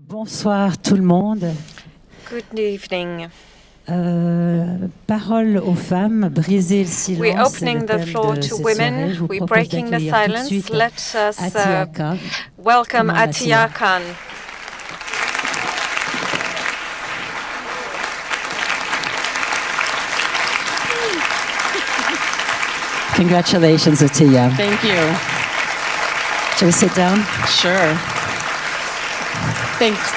Bonsoir tout le monde. Good evening. Parole aux femmes, briser le silence. We're opening the floor to women. We're breaking the silence. Let us welcome Attiya Khan. Congratulations, Attiya. Thank you. Shall we sit down? Sure. Thanks.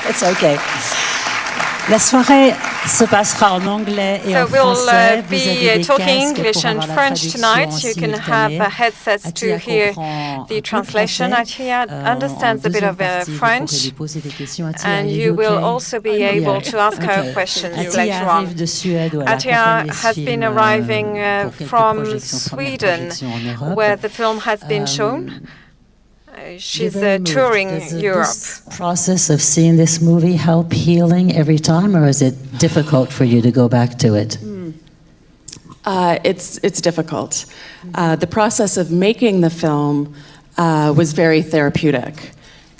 It's okay. La soirée se passera en anglais et en français. So we'll be talking English and French tonight. You can have headsets to hear the translation. Attiya understands a bit of French, and you will also be able to ask her questions later on. Attiya has been arriving from Sweden, where the film has been shown. She's touring Europe. Does this process of seeing this movie help healing every time, or is it difficult for you to go back to it? It's difficult. The process of making the film was very therapeutic,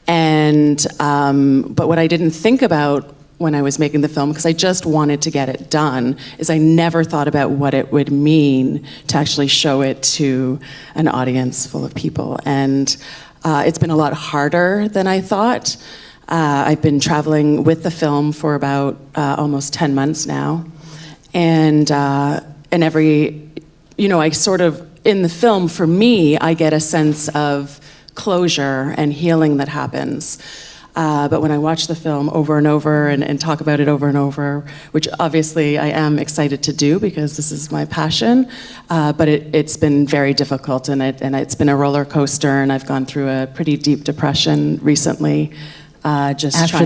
and but what I didn't think about when I was making the film, because I just wanted to get it done, is I never thought about what it would mean to actually show it to an audience full of people. And it's been a lot harder than I thought. I've been traveling with the film for about almost 10 months now. And every, I sort of, in the film, for me, I get a sense of closure and healing that happens. But when I watch the film over and over and talk about it over and over, which obviously I am excited to do because this is my passion, but it's been very difficult, and it's been a roller coaster, and I've gone through a pretty deep depression recently. After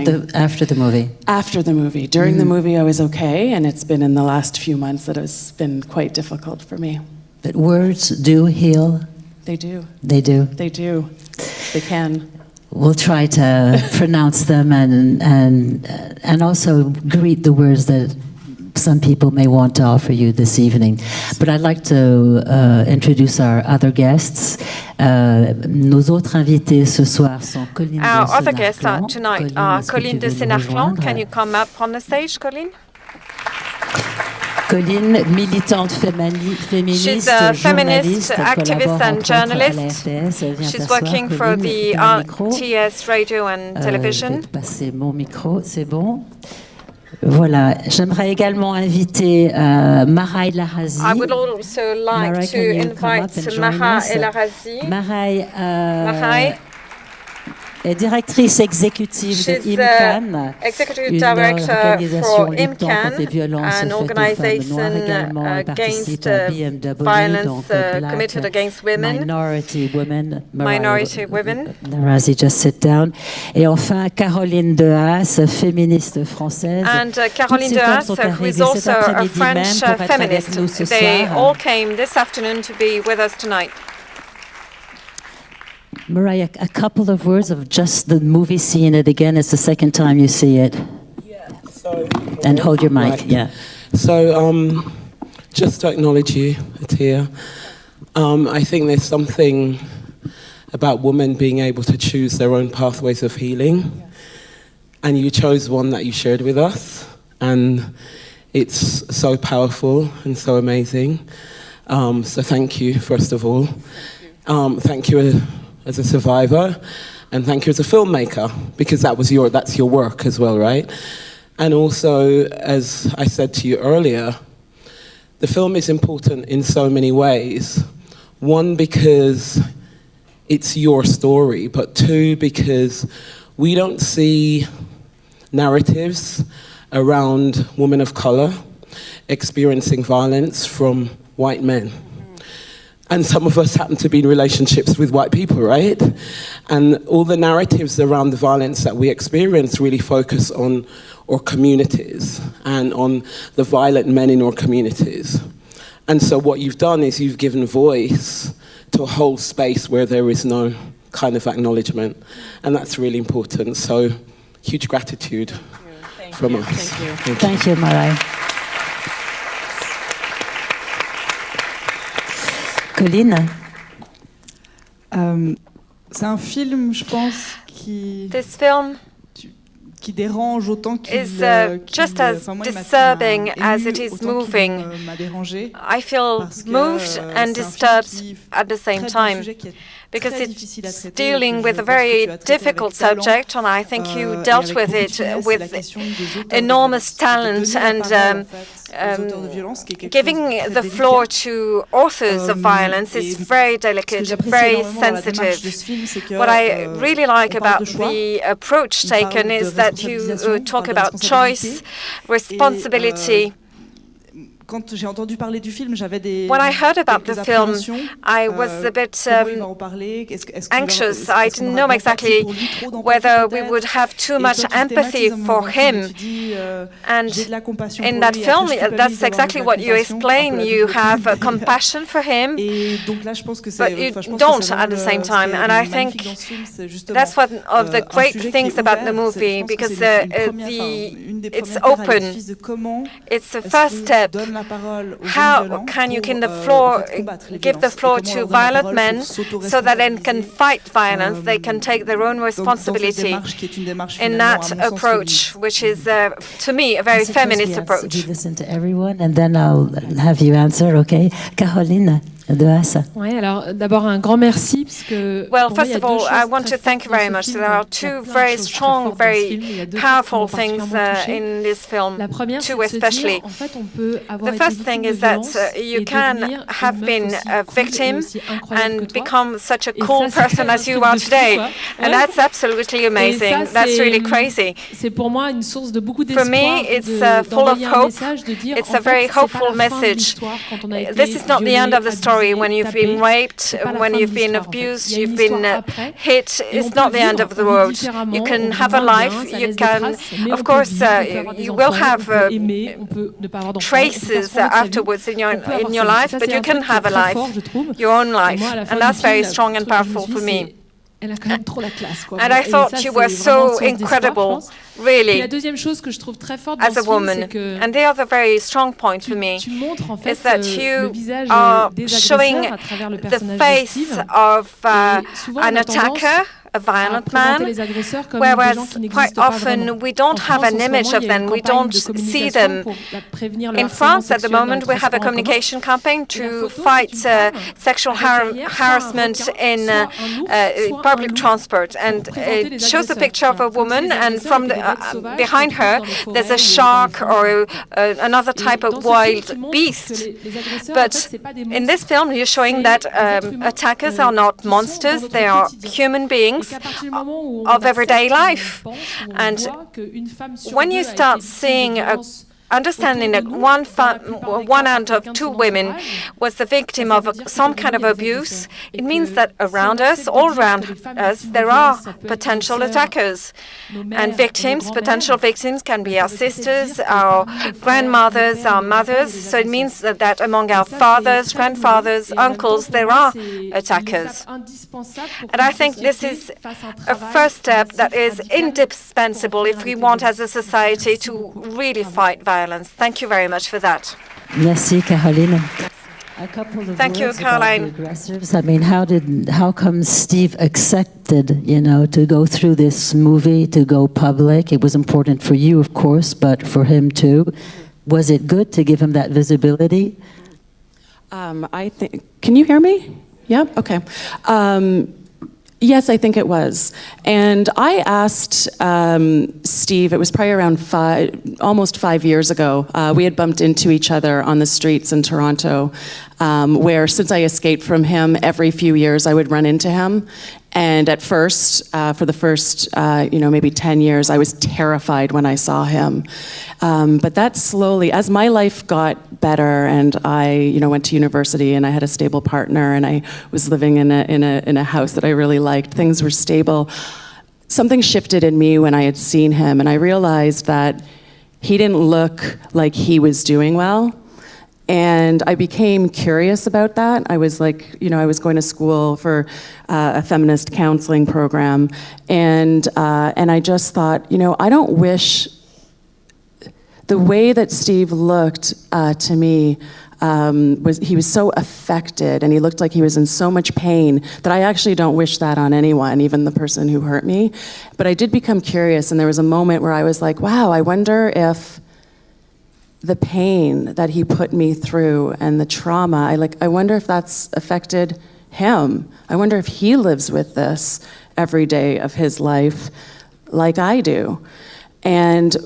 the movie? After the movie. During the movie I was okay, and it's been in the last few months that it's been quite difficult for me. But words do heal? They do. They do? They do. They can. We'll try to pronounce them and also greet the words that some people may want to offer you this evening. But I'd like to introduce our other guests. Nos autres invités ce soir sont Coline de Senarclens. Our other guests tonight are Coline de Senarclens. Can you come up on the stage, Coline? Coline, militante féministe, she's a feminist, activist and journalist. She's working for the RTS radio and television. Passer mon micro, c'est bon. Voilà, j'aimerais également inviter Marai Larasi. I would also like to invite Marai Larasi. Marai est directrice exécutive de Imkaan, executive director for Imkaan, an organization against violence committed against women, minority women. Larasi, just sit down. Et enfin, Coline de Haas, féministe française. And Coline de Haas, who is also a French feminist. They all came this afternoon to be with us tonight. Marai, a couple of words of just the movie, seeing it again. It's the second time you see it. Yeah. So. And hold your mic. Right. Yeah. So, just to acknowledge you, Attiya. I think there's something about women being able to choose their own pathways of healing, yeah. And you chose one that you shared with us, and it's so powerful and so amazing. So thank you, first of all. Thank you as a survivor, and thank you as a filmmaker, because that's your work as well, right? And also, as I said to you earlier, the film is important in so many ways. One, because it's your story, but two, because we don't see narratives around women of color experiencing violence from white men. And some of us happen to be in relationships with white people, right? And all the narratives around the violence that we experience really focus on our communities and on the violent men in our communities. And so what you've done is you've given voice to a whole space where there is no kind of acknowledgement. And that's really important. So huge gratitude from us. Thank you. Thank you, Marai. Coline? C'est un film, je pense, This film qui dérange autant qu'il is just as disturbing as it is moving. I feel moved and disturbed at the same time, because it's dealing with a very difficult subject, and I think you dealt with it with enormous talent, and giving the floor to authors of violence is very delicate, very sensitive. What I really like about the approach taken is that you talk about choice, responsibility. Quand j'ai entendu parler du film, j'avais des When I heard about the film, I was a bit anxious. I didn't know exactly whether we would have too much empathy for him. And in that film, that's exactly what you explain. You have compassion for him, but you don't at the same time. And I think that's one of the great things about the movie, because it's open. It's the first step. How can you give the floor to violent men so that they can fight violence, they can take their own responsibility in that approach, which is, to me, a very feminist approach. Listen to everyone, and then I'll have you answer, okay? Caroline de Haas. Oui, alors d'abord un grand merci, parce que well, first of all, I want to thank you very much. There are two very strong, very powerful things in this film, two especially. The first thing is that you can have been a victim and become such a cool person as you are today, and that's absolutely amazing. That's really crazy. For me, it's full of hope. It's a very hopeful message. This is not the end of the story. When you've been raped, when you've been abused, you've been hit, it's not the end of the road. You can have a life. You can, of course, you will have traces afterwards in your life, but you can have a life, your own life, and that's very strong and powerful for me. And I thought you were so incredible, really, as a woman. And the other very strong point for me is that you are showing the face of an attacker, a violent man, whereas quite often we don't have an image of them, we don't see them. In France, at the moment, we have a communication campaign to fight sexual harassment in public transport, and it shows a picture of a woman, and from behind her there's a shark or another type of wild beast. But in this film, you're showing that attackers are not monsters, they are human beings of everyday life. And when you start seeing understanding that one out of two women was the victim of some kind of abuse, it means that around us, all around us, there are potential attackers. And victims, potential victims, can be our sisters, our grandmothers, our mothers. So it means that among our fathers, grandfathers, uncles, there are attackers. And I think this is a first step that is indispensable if we want as a society to really fight violence. Thank you very much for that. Merci, Caroline. Thank you, Caroline. I mean, how come Steve accepted, to go through this movie, to go public? It was important for you, of course, but for him too. Was it good to give him that visibility? I think. Can you hear me? Yeah. Okay. Yes, I think it was. And I asked Steve, it was probably around almost 5 years ago, we had bumped into each other on the streets in Toronto, where since I escaped from him, every few years I would run into him. And at first, for the first, maybe 10 years, I was terrified when I saw him. But that slowly, as my life got better, and I, went to university, and I had a stable partner, and I was living in a house that I really liked. Things were stable. Something shifted in me when I had seen him, and I realized that he didn't look like he was doing well. And I became curious about that. I was like, I was going to school for a feminist counseling program, and I just thought, I don't wish the way that Steve looked to me. He was so affected, and he looked like he was in so much pain that I actually don't wish that on anyone, even the person who hurt me. But I did become curious, and there was a moment where I was like, wow, I wonder if the pain that he put me through and the trauma, I wonder if that's affected him. I wonder if he lives with this every day of his life like I do. And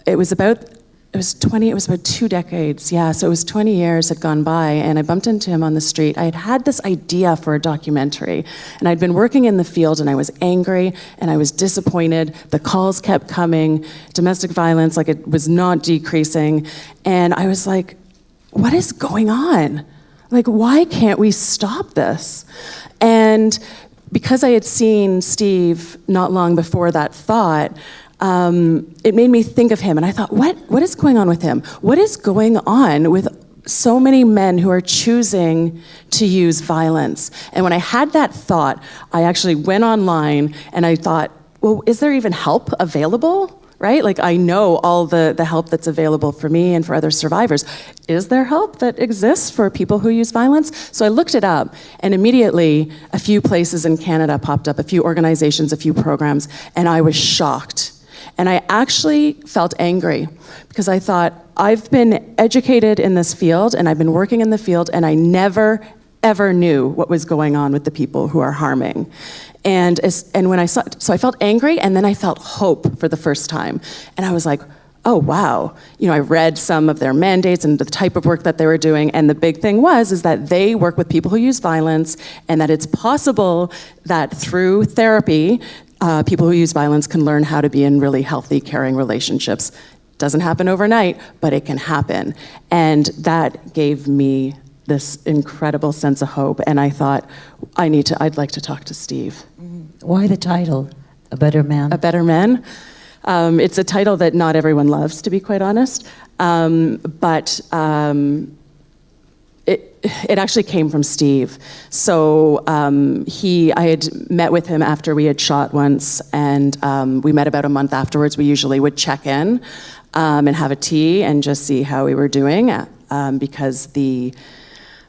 it was about 2 decades, so it was 20 years had gone by, and I bumped into him on the street. I had this idea for a documentary, and I'd been working in the field, and I was angry, and I was disappointed. The calls kept coming, domestic violence, it was not decreasing, and I was like, what is going on? Why can't we stop this? And because I had seen Steve not long before that thought, it made me think of him, and I thought, what is going on with him? What is going on with so many men who are choosing to use violence? And when I had that thought, I actually went online and I thought, well, is there even help available? Right? I know all the help that's available for me and for other survivors. Is there help that exists for people who use violence? So I looked it up, and immediately a few places in Canada popped up, a few organizations, a few programs, and I was shocked. And I actually felt angry because I thought, I've been educated in this field and I've been working in the field, and I never, ever knew what was going on with the people who are harming. And when I saw, so I felt angry, and then I felt hope for the first time. And I was like, oh, wow. I read some of their mandates and the type of work that they were doing, and the big thing is that they work with people who use violence, and that it's possible that through therapy, people who use violence can learn how to be in really healthy, caring relationships. Doesn't happen overnight, but it can happen. And that gave me this incredible sense of hope. And I thought, I'd like to talk to Steve. Why the title, A Better Man? A Better Man? It's a title that not everyone loves, to be quite honest. But it actually came from Steve. So I had met with him after we had shot once, and we met about a month afterwards. We usually would check in and have a tea and just see how we were doing, because the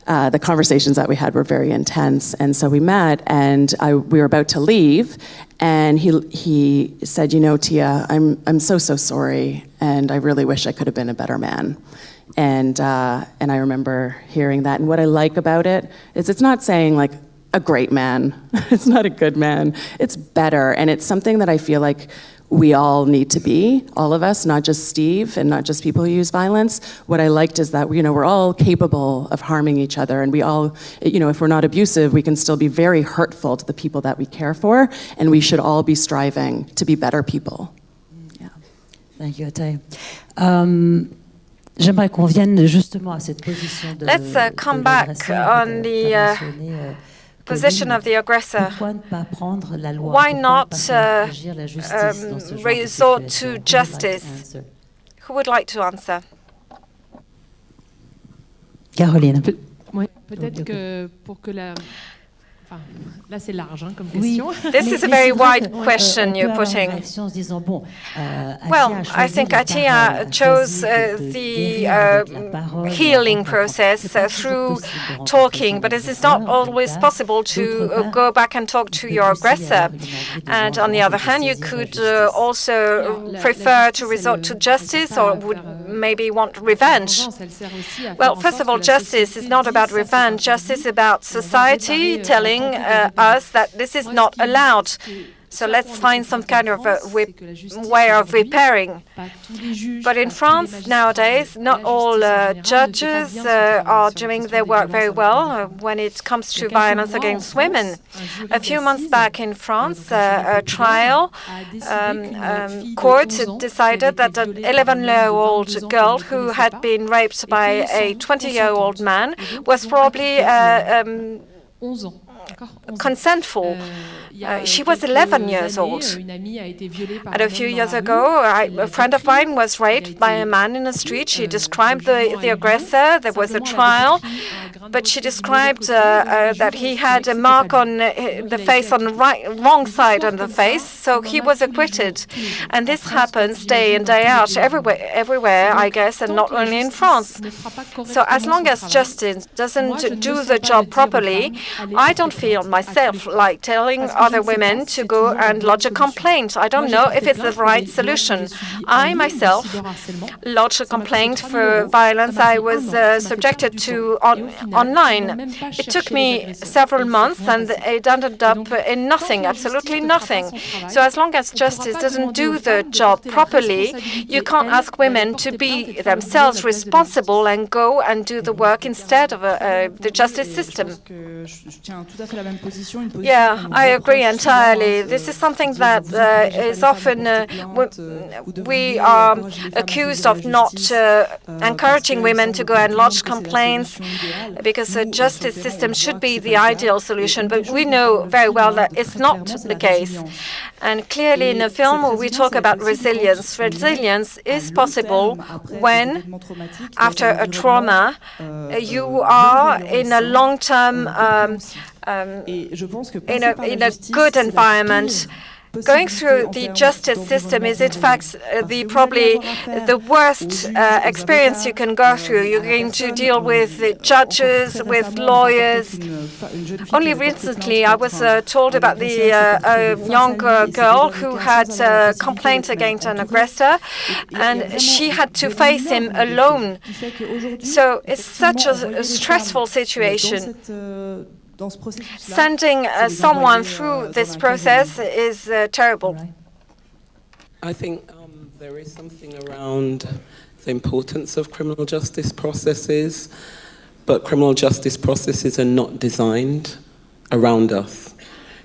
conversations that we had were very intense. And so we met, and we were about to leave, and he said, Tia, I'm so sorry, and I really wish I could have been a better man. And I remember hearing that. And what I like about it is it's not saying a great man. It's not a good man. It's better. And it's something that I feel like we all need to be, all of us, not just Steve and not just people who use violence. What I liked is that, we're all capable of harming each other, and we all, if we're not abusive, we can still be very hurtful to the people that we care for, and we should all be striving to be better people. Yeah. Thank you, Attiya. J'aimerais qu'on vienne justement à cette position de Let's come back on the position of the aggressor. Why not resort to justice? Who would like to answer? Caroline. Oui, peut-être que pour que la... Là, c'est large comme question. This is a very wide question you're putting. Well, I think Attiya chose the healing process through talking, but it is not always possible to go back and talk to your aggressor. And on the other hand, you could also prefer to resort to justice, or would maybe want revenge. Well, first of all, justice is not about revenge. Justice is about society telling us that this is not allowed. So let's find some kind of way of repairing. But in France nowadays, not all judges are doing their work very well when it comes to violence against women. A few months back in France, a trial court decided that an 11-year-old girl who had been raped by a 20-year-old man was probably consentful. She was 11 years old. And a few years ago, a friend of mine was raped by a man in the street. She described the aggressor. There was a trial, but she described that he had a mark on the face, on the wrong side on the face, so he was acquitted. And this happens day in, day out, everywhere, I guess, and not only in France. So as long as justice doesn't do the job properly, I don't feel myself like telling other women to go and lodge a complaint. I don't know if it's the right solution. I myself lodged a complaint for violence I was subjected to online. It took me several months and it ended up in nothing, absolutely nothing. So as long as justice doesn't do the job properly, you can't ask women to be themselves responsible and go and do the work instead of the justice system. Yeah, I agree entirely. This is something that is often, we are accused of not encouraging women to go and lodge complaints because the justice system should be the ideal solution, but we know very well that it's not the case. And clearly in a film we talk about resilience. Resilience is possible when, after a trauma, you are in a long-term, in a good environment. Going through the justice system is, in fact, probably the worst experience you can go through. You're going to deal with judges, with lawyers. Only recently, I was told about the young girl who had a complaint against an aggressor, and she had to face him alone. So it's such a stressful situation. Sending someone through this process is terrible. I think there is something around the importance of criminal justice processes, but criminal justice processes are not designed around us.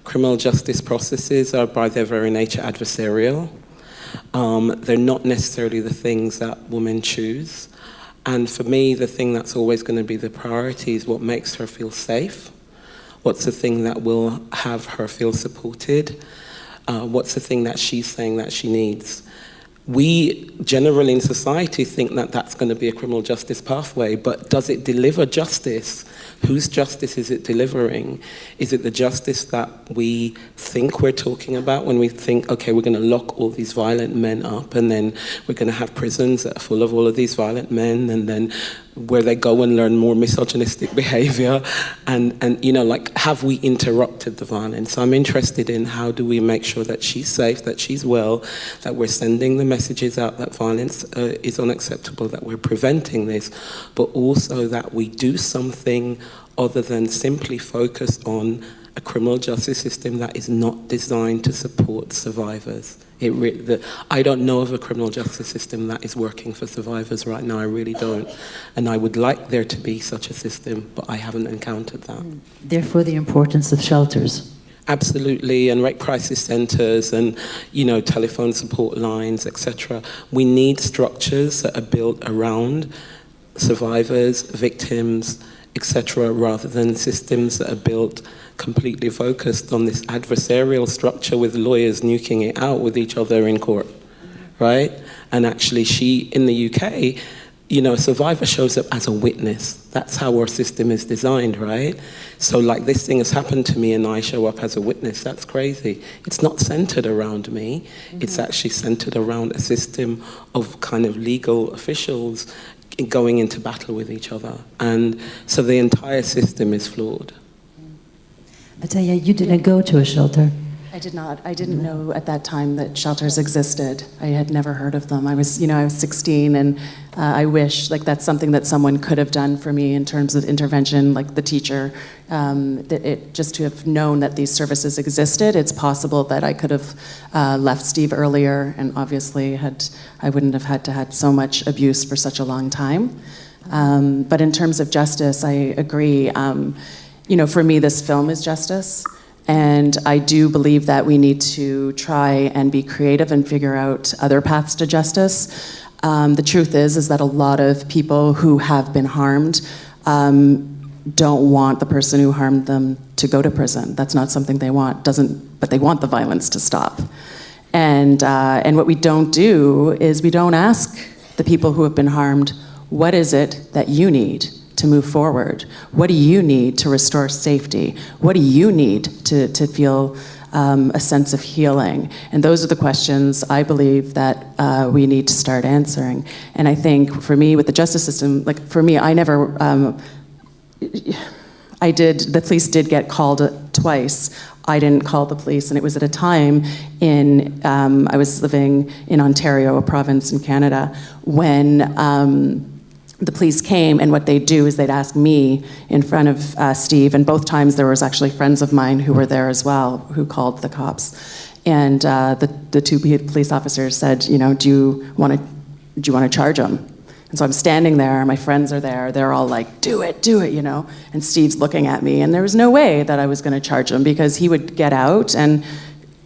Criminal justice processes are by their very nature adversarial. They're not necessarily the things that women choose. And for me, the thing that's always going to be the priority is what makes her feel safe. What's the thing that will have her feel supported? What's the thing that she's saying that she needs? We generally in society think that that's going to be a criminal justice pathway, but does it deliver justice? Whose justice is it delivering? Is it the justice that we think we're talking about when we think, okay, we're going to lock all these violent men up and then we're going to have prisons that are full of all of these violent men, and then where they go and learn more misogynistic behavior, and you know, like, have we interrupted the violence? So I'm interested in how do we make sure that she's safe, that she's well, that we're sending the messages out that violence is unacceptable, that we're preventing this, but also that we do something other than simply focus on a criminal justice system that is not designed to support survivors. I don't know of a criminal justice system that is working for survivors right now. I really don't. And I would like there to be such a system, but I haven't encountered that. Therefore, the importance of shelters. Absolutely, and rape crisis centres and, you know, telephone support lines, etc. We need structures that are built around survivors, victims, etc., rather than systems that are built completely focused on this adversarial structure with lawyers nuking it out with each other in court, right? And actually in the UK, you know, a survivor shows up as a witness. That's how our system is designed, right? So like, this thing has happened to me and I show up as a witness. That's crazy. It's not centered around me. It's actually centered around a system of kind of legal officials going into battle with each other. And so the entire system is flawed. Attiya, you didn't go to a shelter. I did not. I didn't know at that time that shelters existed. I had never heard of them. I was 16, and I wish, like, that's something that someone could have done for me in terms of intervention, like the teacher, just to have known that these services existed. It's possible that I could have left Steve earlier, and obviously I wouldn't have had to had so much abuse for such a long time. But in terms of justice, I agree. For me, this film is justice. And I do believe that we need to try and be creative and figure out other paths to justice. The truth is that a lot of people who have been harmed don't want the person who harmed them to go to prison. That's not something they want. But they want the violence to stop. And what we don't do is we don't ask the people who have been harmed, what is it that you need to move forward? What do you need to restore safety? What do you need to feel a sense of healing? And those are the questions I believe that we need to start answering. And I think for me, with the justice system, like for me, I never, the police did get called twice. I didn't call the police, and it was at a time I was living in Ontario, a province in Canada, when the police came, and what they'd do is they'd ask me in front of Steve, and both times there was actually friends of mine who were there as well, who called the cops. And the two police officers said, do you want to charge him? And so I'm standing there, my friends are there, they're all like, do it, and Steve's looking at me, and there was no way that I was going to charge him, because he would get out and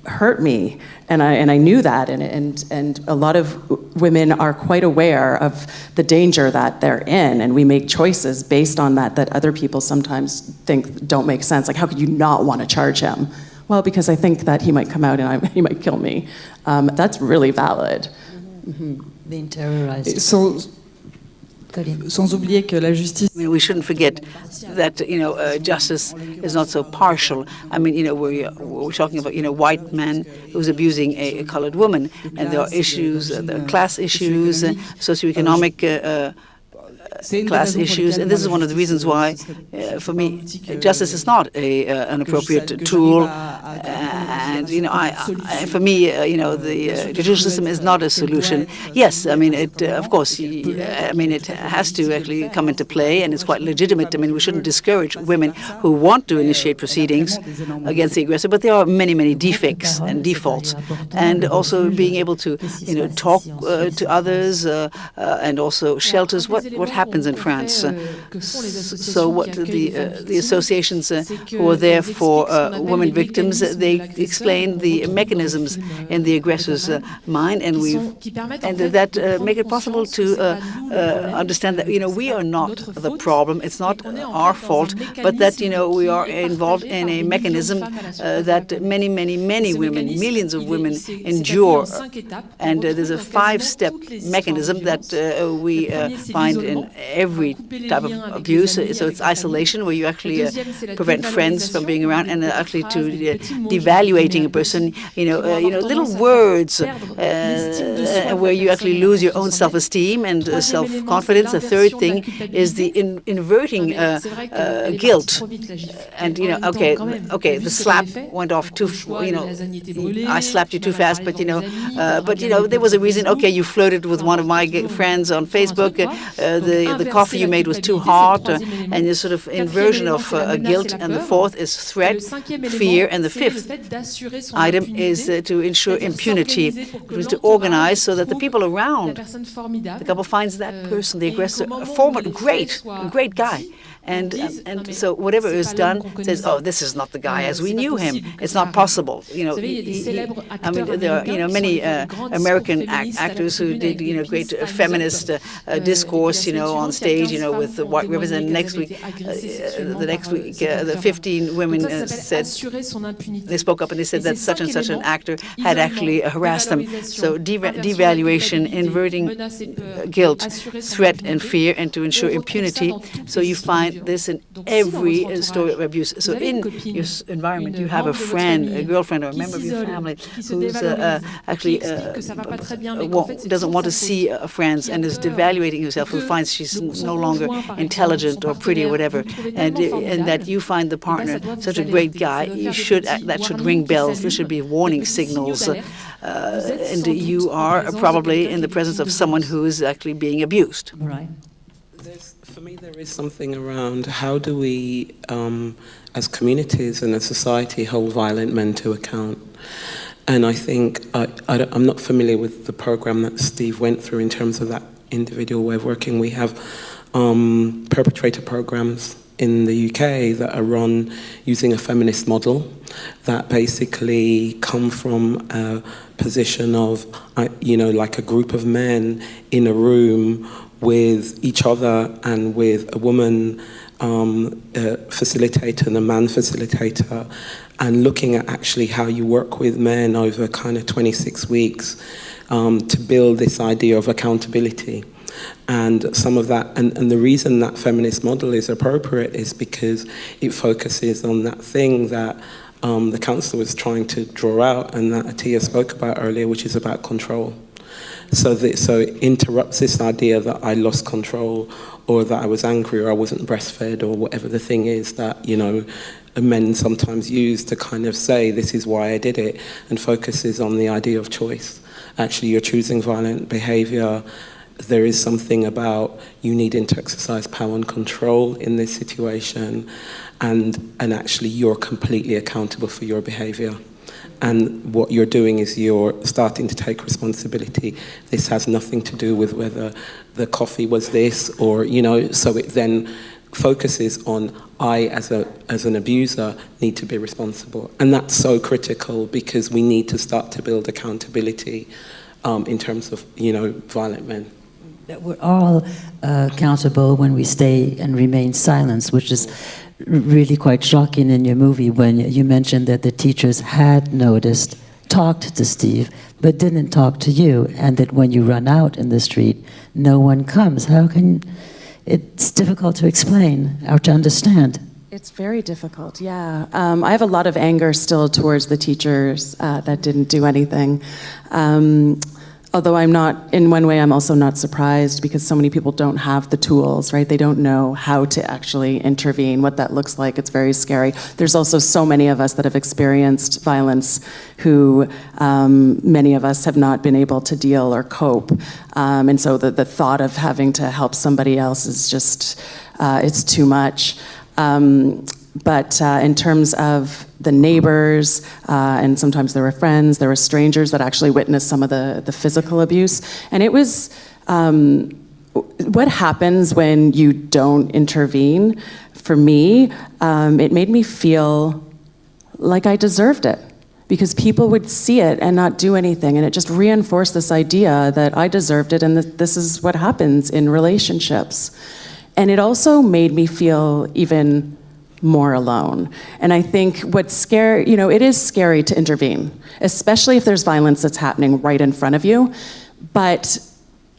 hurt me. And I knew that, and a lot of women are quite aware of the danger that they're in, and we make choices based on that other people sometimes think don't make sense. Like, how could you not want to charge him? Well, because I think that he might come out and he might kill me. That's really valid. Being terrorized. Sans oublier que la justice. I mean, we shouldn't forget that justice is not so partial. I mean, we're talking about white man who's abusing a colored woman, and there are issues, there are class issues, socioeconomic class issues, and this is one of the reasons why, for me, justice is not an appropriate tool. And for me, the judicial system is not a solution. Yes, I mean, of course, it has to actually come into play, and it's quite legitimate. I mean, we shouldn't discourage women who want to initiate proceedings against the aggressor, but there are many, many defects and defaults, and also being able to, talk to others, and also shelters. What happens in France? So what the associations who are there for women victims, they explain the mechanisms in the aggressor's mind, and that make it possible to understand that we are not the problem. It's not our fault, but that we are involved in a mechanism that many, many, many women, millions of women endure, and there's a 5-step mechanism that we find in every type of abuse. So it's isolation, where you actually prevent friends from being around, and actually to devaluating a person, little words where you actually lose your own self-esteem and self-confidence. The third thing is the inverting guilt. And the slap went off too. I slapped you too fast, but there was a reason. Okay, you flirted with one of my friends on Facebook. The coffee you made was too hot, and this sort of inversion of guilt. And the fourth is threat, fear, and the fifth item is to ensure impunity, is to organize so that the people around the couple finds that person, the aggressor, a great guy. And so whatever is done says, oh, this is not the guy as we knew him. It's not possible. There are many American actors who did great feminist discourse on stage with the white ribbons. And next week, the 15 women said, they spoke up and they said that such and such an actor had actually harassed them. So devaluation, inverting guilt, threat, and fear, and to ensure impunity. So you find this in every story of abuse. So in your environment, you have a friend, a girlfriend, or a member of your family who's actually doesn't want to see friends and is devaluating herself, who finds she's no longer intelligent or pretty or whatever, and that you find the partner such a great guy. That should ring bells. There should be warning signals, and you are probably in the presence of someone who is actually being abused. Right. For me, there is something around how do we, as communities and as society, hold violent men to account. And I think, I'm not familiar with the program that Steve went through in terms of that individual way of working. We have perpetrator programs in the UK that are run using a feminist model that basically come from a position of, like a group of men in a room with each other and with a woman facilitator and a man facilitator, and looking at actually how you work with men over kind of 26 weeks to build this idea of accountability. And some of that, and the reason that feminist model is appropriate is because it focuses on that thing that the council was trying to draw out and that Attiya spoke about earlier, which is about control. So it interrupts this idea that I lost control, or that I was angry, or I wasn't breastfed, or whatever the thing is that, you know, men sometimes use to kind of say, this is why I did it, and focuses on the idea of choice. Actually, you're choosing violent behavior. There is something about you needing to exercise power and control in this situation, and actually you're completely accountable for your behavior. And what you're doing is you're starting to take responsibility. This has nothing to do with whether the coffee was this, or, you know, so it then focuses on I, as an abuser, need to be responsible. And that's so critical, because we need to start to build accountability in terms of, you know, violent men. That we're all accountable when we stay and remain silent, which is really quite shocking in your movie when you mentioned that the teachers had noticed, talked to Steve, but didn't talk to you, and that when you run out in the street, no one comes. How can... It's difficult to explain or to understand. It's very difficult, yeah. I have a lot of anger still towards the teachers that didn't do anything. Although I'm not, in one way, I'm also not surprised, because so many people don't have the tools, right? They don't know how to actually intervene, what that looks like. It's very scary. There's also so many of us that have experienced violence who many of us have not been able to deal or cope. And so the thought of having to help somebody else is just, it's too much. But in terms of the neighbors, and sometimes there were friends, there were strangers that actually witnessed some of the physical abuse. And it was, what happens when you don't intervene, for me, it made me feel like I deserved it. Because people would see it and not do anything, and it just reinforced this idea that I deserved it and that this is what happens in relationships. And it also made me feel even more alone. And I think what's scary, you know, it is scary to intervene, especially if there's violence that's happening right in front of you. But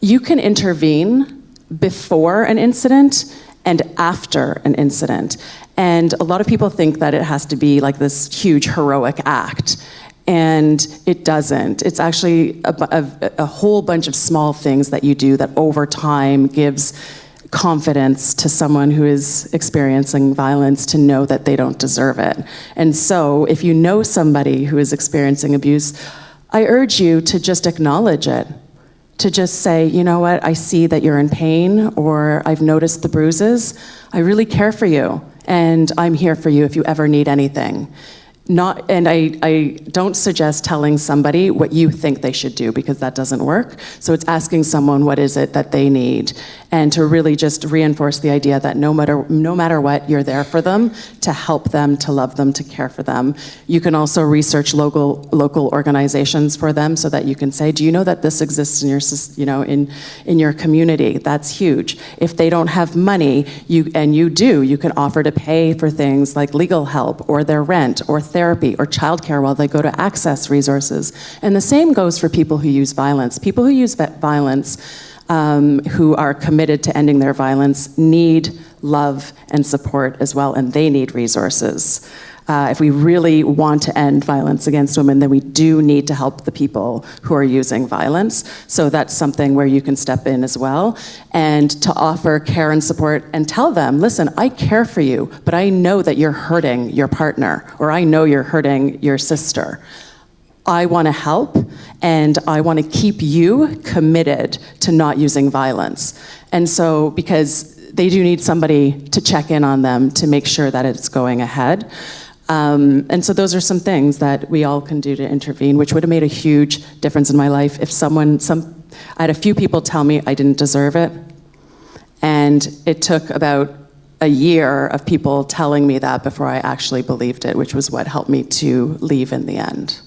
you can intervene before an incident and after an incident. And a lot of people think that it has to be like this huge heroic act. And it doesn't. It's actually a whole bunch of small things that you do that over time gives confidence to someone who is experiencing violence to know that they don't deserve it. And so if you know somebody who is experiencing abuse, I urge you to just acknowledge it, to just say, you know what, I see that you're in pain, or I've noticed the bruises. I really care for you, and I'm here for you if you ever need anything. And I don't suggest telling somebody what you think they should do, because that doesn't work. So it's asking someone what is it that they need, and to really just reinforce the idea that no matter what, you're there for them, to help them, to love them, to care for them. You can also research local organizations for them, so that you can say, do you know that this exists in your, you know, in your community? That's huge. If they don't have money, you can offer to pay for things like legal help, or their rent, or therapy, or childcare while they go to access resources. And the same goes for people who use violence. People who use violence, who are committed to ending their violence, need love and support as well, and they need resources. If we really want to end violence against women, then we do need to help the people who are using violence. So that's something where you can step in as well, and to offer care and support and tell them, listen, I care for you, but I know that you're hurting your partner, or I know you're hurting your sister. I want to help, and I want to keep you committed to not using violence. And so, because they do need somebody to check in on them to make sure that it's going ahead. And so those are some things that we all can do to intervene, which would have made a huge difference in my life. If I had a few people tell me I didn't deserve it, and it took about a year of people telling me that before I actually believed it, which was what helped me to leave in the end.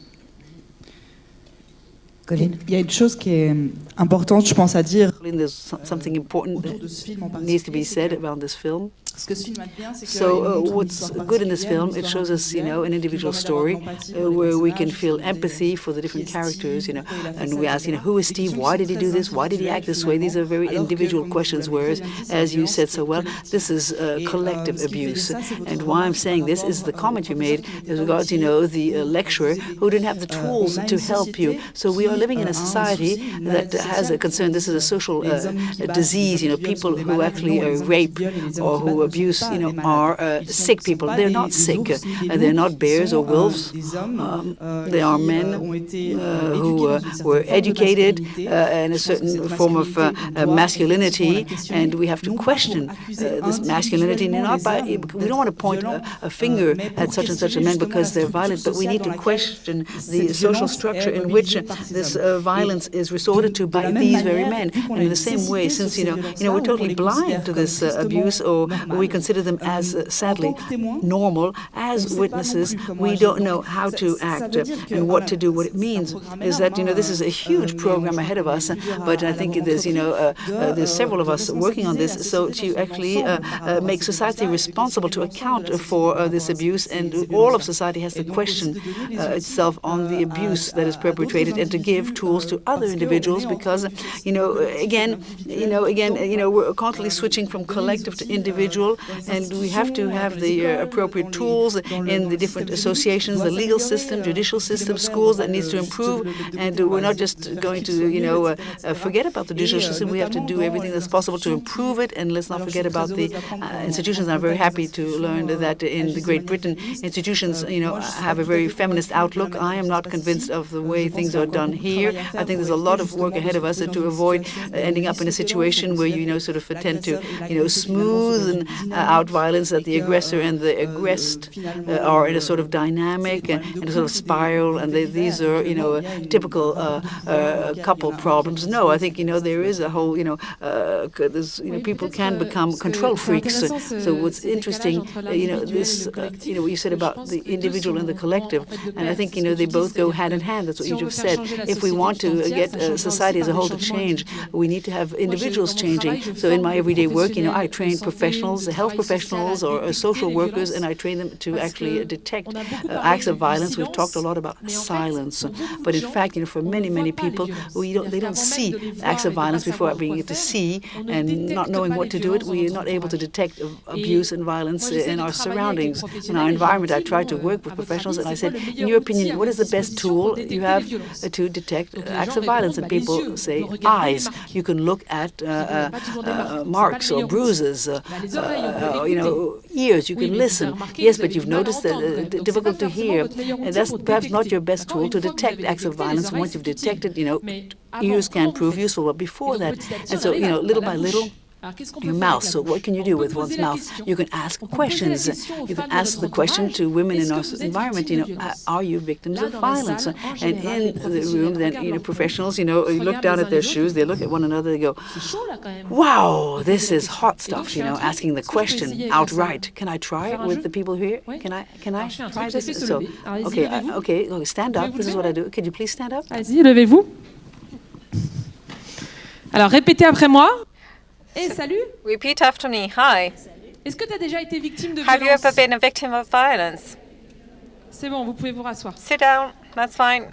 Coline? Il y a une chose qui est importante, je pense, à dire. There's something important Autour de ce film en that needs to be particulier, said around this film. Ce que ce film a de bien, c'est que So what's good in this film, it shows us, an individual story where we can feel empathy for the different characters, and we ask, who is Steve? Why did he do this? Why did he act this way? These are very individual questions, whereas, as you said so well, this is collective abuse. And why I'm saying this is the comment you made as regards, the lecturer who didn't have the tools to help you. So we are living in a society that has a concern. This is a social disease, people who actually rape or who abuse, are sick people. They're not sick. They're not bears or wolves. They are men who were educated in a certain form of masculinity, and we have to question this masculinity. We don't want to point a finger at such and such a men because they're violent, but we need to question the social structure in which this violence is resorted to by these very men. And in the same way, since we're totally blind to this abuse, or we consider them as sadly normal, as witnesses, we don't know how to act and what to do. What it means is that this is a huge program ahead of us, but I think there's there's several of us working on this, so to actually make society responsible to account for this abuse, and all of society has to question itself on the abuse that is perpetrated, and to give tools to other individuals, because again we're constantly switching from collective to individual, and we have to have the appropriate tools in the different associations, the legal system, judicial system, schools that needs to improve, and we're not just going to forget about the judicial system. We have to do everything that's possible to improve it, and let's not forget about the institutions. I'm very happy to learn that in the Great Britain, institutions have a very feminist outlook. I am not convinced of the way things are done here. I think there's a lot of work ahead of us to avoid ending up in a situation where you sort of tend to smoothen out violence, that the aggressor and the aggressed are in a sort of dynamic and a sort of spiral, and these are typical couple problems. No, I think there is a whole people can become control freaks. So what's interesting, this what you said about the individual and the collective, and I think they both go hand in hand. That's what you just said. If we want to get society as a whole to change, we need to have individuals changing. So in my everyday work, I train professionals, health professionals or social workers, and I train them to actually detect acts of violence. We've talked a lot about silence, but in fact, for many people, they don't see acts of violence before being able to see, and not knowing what to do it, we are not able to detect abuse and violence in our surroundings, in our environment. I tried to work with professionals, and I said, in your opinion, what is the best tool you have to detect acts of violence? And people say, eyes. You can look at marks or bruises, ears. You can listen. Yes, but you've noticed that difficult to hear, and that's perhaps not your best tool to detect acts of violence. Once you've detected, ears can prove useful, but before that, and so little by little. Your mouth. So what can you do with one's mouth? You can ask questions. You can ask the question to women in our environment, are you victims of violence? And in the room, then, professionals, you look down at their shoes, they look at one another, they go, wow, this is hot stuff, asking the question outright. Can I try it with the people here? Can I try this? So, okay, stand up. This is what I do. Could you please stand up? Allez-y, levez-vous. Alors, répétez après moi. Hey, salut. Repeat after me. Hi. Est-ce que tu as déjà été victime de Have you violence? ever been a victim of violence? C'est bon, vous pouvez vous rasseoir. Sit down. That's fine.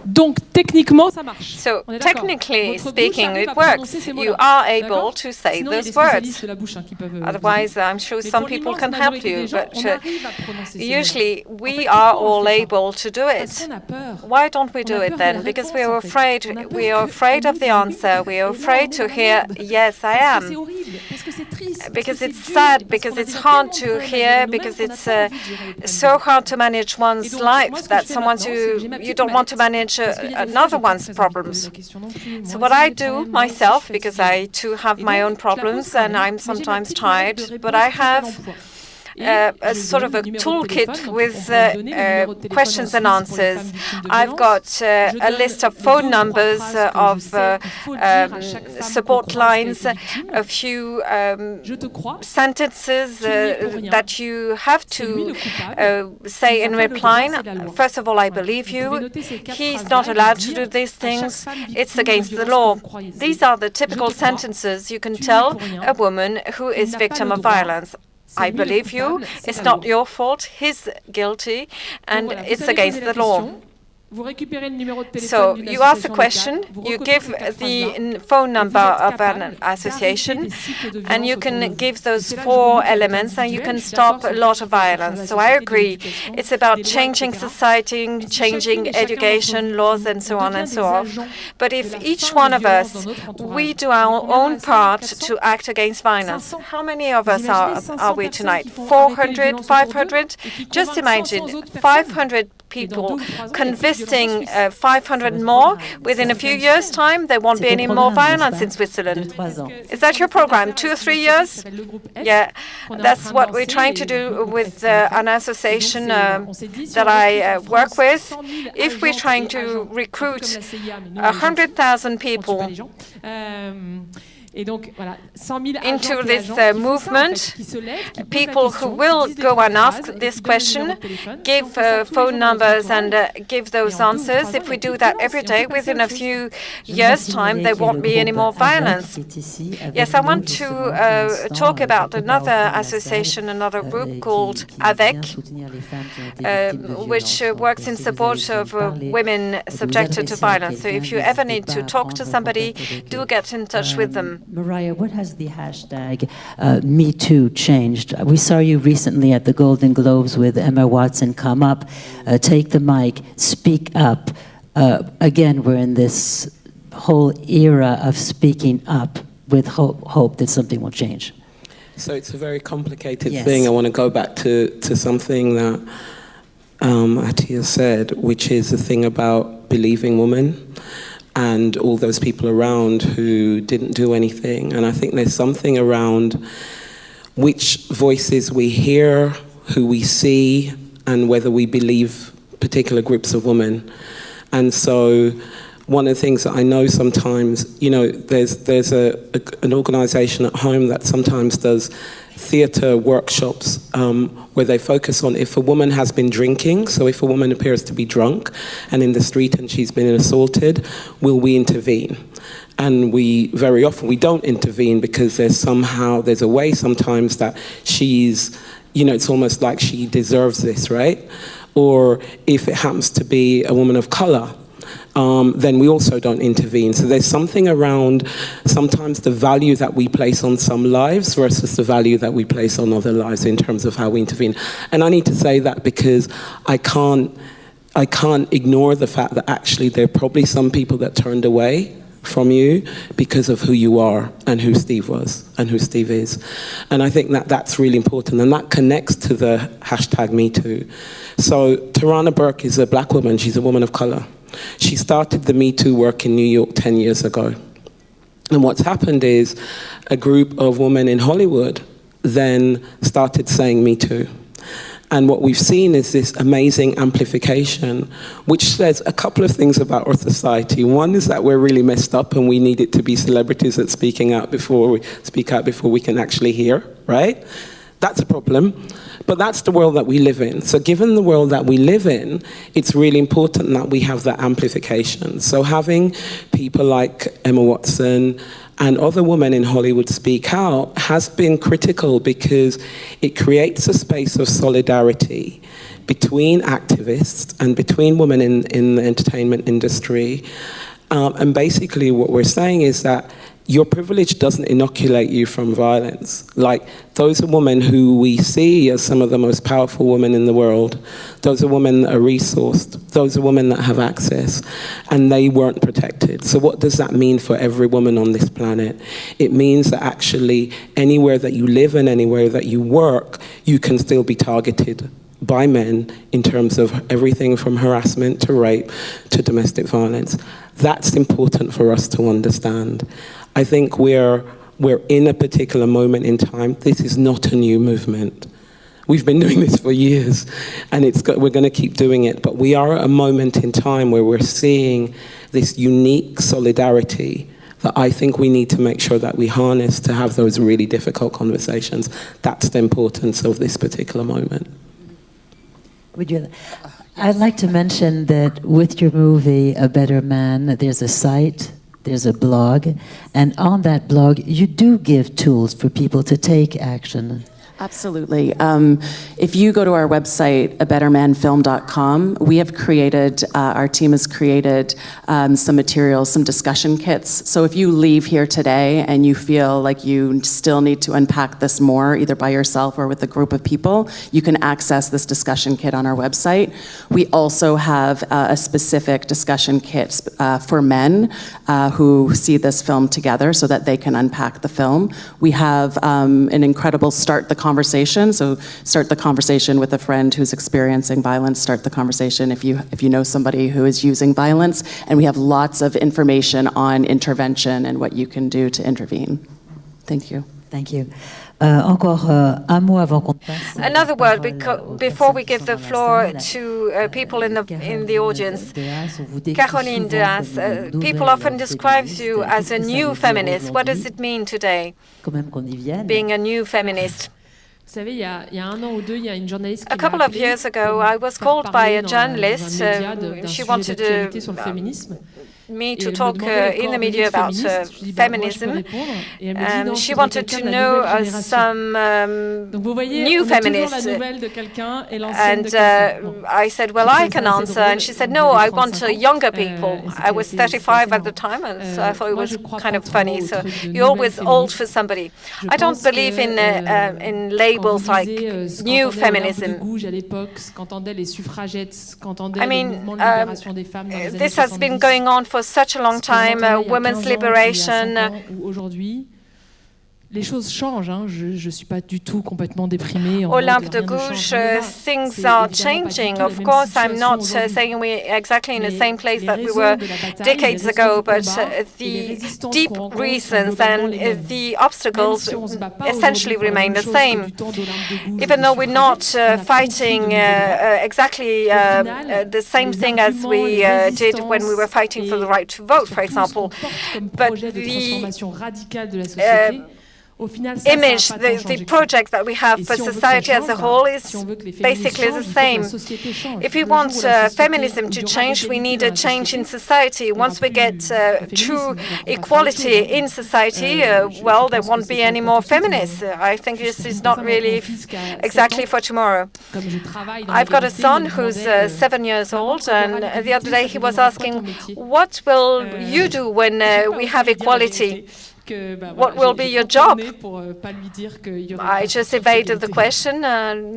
Donc, techniquement, ça marche. So, On est d'accord. technically Votre speaking, bouche it arrive à works. prononcer ces You mots-là. are able D'accord? to say Sinon, il y a those des words. spécialistes de la bouche qui peuvent Otherwise, I'm sure Mais some pour people l'immense can help majorité you, des gens, but on arrive à prononcer ces mots-là. usually we En fait, are pourquoi on all fait pas? able to do Parce it. qu'on a peur. Why don't we On a do it peur de then? la Because réponse, we are en fait. afraid. On a peur We are que afraid on of the nous answer. We are dise, afraid oh, to la hear, merde. yes, I Parce que am. c'est horrible, parce que c'est triste, Because parce que it's c'est dur, sad, parce because qu'on a it's déjà hard tellement to de problèmes hear, avec nous-mêmes because qu'on n'a it's pas envie de gérer les problèmes so des autres. hard to manage one's Et donc, moi, life ce que that je fais someone maintenant, c'est que j'ai ma you petite don't want to mallette, manage parce qu'il y a des fois, another j'ai pas one's très envie de poser problems. la question non plus. So Moi what aussi, I j'ai des do problèmes, moi aussi, je myself, suis because fatiguée. I too have Et my donc, own je la problems pose quand and même, I'm mais j'ai ma sometimes petite mallette tired, de but réponse I quand elle have emploie. a sort of a toolkit with questions and answers. I've got a list of phone numbers of support lines, a few sentences that you have to say in reply. First of all, I believe you. He's not allowed to do these things. It's against the law. These are the typical sentences you can tell a woman who is victim of violence. I believe you. It's not your fault. He's guilty, and it's against the law. So you ask a question, you give the phone number of an association, and you can give those 4 elements, and you can stop a lot of violence. So I agree. It's about changing society, changing education, laws, and so on and so on. But if each one of us, we do our own part to act against violence, how many of us are we tonight? 400, 500? Just imagine 500 people convincing 500 more. Within a few years' time, there won't be any more violence in Switzerland. Is that your program? 2 or 3 years? Yeah, that's what we're trying to do with an association that I work with. If we're trying to recruit 100,000 people into this movement, people who will go and ask this question, give phone numbers and give those answers. If we do that every day, within a few years' time, there won't be any more violence. Yes, I want to talk about another association, another group called AVEC, which works in support of women subjected to violence. So if you ever need to talk to somebody, do get in touch with them. Marai, what has the hashtag #MeToo changed? We saw you recently at the Golden Globes with Emma Watson. Come up, take the mic, speak up. Again, we're in this whole era of speaking up with hope that something will change. So it's a very complicated thing. I want to go back to something that Attiya said, which is the thing about believing women and all those people around who didn't do anything. And I think there's something around which voices we hear, who we see, and whether we believe particular groups of women. And so one of the things that I know sometimes, you know, there's an organization at home that sometimes does theatre workshops where they focus on if a woman has been drinking, so if a woman appears to be drunk and in the street and she's been assaulted, will we intervene? And we very often, we don't intervene because there's a way sometimes that she's, you know, it's almost like she deserves this, right? Or if it happens to be a woman of color, then we also don't intervene. So there's something around sometimes the value that we place on some lives versus the value that we place on other lives in terms of how we intervene. And I need to say that because I can't ignore the fact that actually there are probably some people that turned away from you because of who you are and who Steve was and who Steve is. And I think that that's really important, and that connects to the hashtag #MeToo. So Tarana Burke is a black woman, she's a woman of color. She started the #MeToo work in New York 10 years ago. And what's happened is a group of women in Hollywood then started saying #MeToo. And what we've seen is this amazing amplification, which says a couple of things about our society. One is that we're really messed up and we need it to be celebrities that speak out before we can actually hear, right? That's a problem. But that's the world that we live in. So given the world that we live in, it's really important that we have that amplification. So having people like Emma Watson and other women in Hollywood speak out has been critical because it creates a space of solidarity between activists and between women in the entertainment industry. And basically what we're saying is that your privilege doesn't inoculate you from violence. Like, those are women who we see as some of the most powerful women in the world. Those are women that are resourced. Those are women that have access, and they weren't protected. So what does that mean for every woman on this planet? It means that actually anywhere that you live and anywhere that you work, you can still be targeted by men in terms of everything from harassment to rape to domestic violence. That's important for us to understand. I think we're in a particular moment in time. This is not a new movement. We've been doing this for years, and we're going to keep doing it. But we are at a moment in time where we're seeing this unique solidarity that I think we need to make sure that we harness to have those really difficult conversations. That's the importance of this particular moment. I'd like to mention that with your movie, A Better Man, there's a site, there's a blog, and on that blog, you do give tools for people to take action. Absolutely. If you go to our website, abettermanfilm.com, we have created, our team has created some materials, some discussion kits. So if you leave here today and you feel like you still need to unpack this more, either by yourself or with a group of people, you can access this discussion kit on our website. We also have a specific discussion kit for men who see this film together so that they can unpack the film. We have an incredible Start the Conversation. So start the conversation with a friend who's experiencing violence. Start the conversation if you know somebody who is using violence. And we have lots of information on intervention and what you can do to intervene. Thank you. Thank you. Un mot avant qu'on passe. Another word before we give the floor to people in the audience. Coline de Haas, people often describe you as a new feminist. What does it mean today, being a new feminist? Vous savez, il y a un an ou deux, il y a une journaliste qui A couple of years ago, I was called by a journalist. She wanted me to talk in the media about feminism, and she wanted to know some new feminists. And I said, well, I can answer. And she said, no, I want younger people. I was 35 at the time, and so I thought it was kind of funny. So you're always old for somebody. I don't believe in labels like new feminism. I mean, this has been going on for such a long time, women's liberation. Les choses changent, hein. Je suis pas du tout complètement déprimée. Olympe de Gouges, things are changing. Of course, I'm not saying we're exactly in the same place that we were decades ago, but the deep reasons and the obstacles essentially remain the same. Even though we're not fighting exactly the same thing as we did when we were fighting for the right to vote, for example, but the image, the project that we have for society as a whole is basically the same. If we want feminism to change, we need a change in society. Once we get true equality in society, well, there won't be any more feminists. I think this is not really exactly for tomorrow. I've got a son who's 7 years old, and the other day he was asking, what will you do when we have equality? What will be your job? I just evaded the question,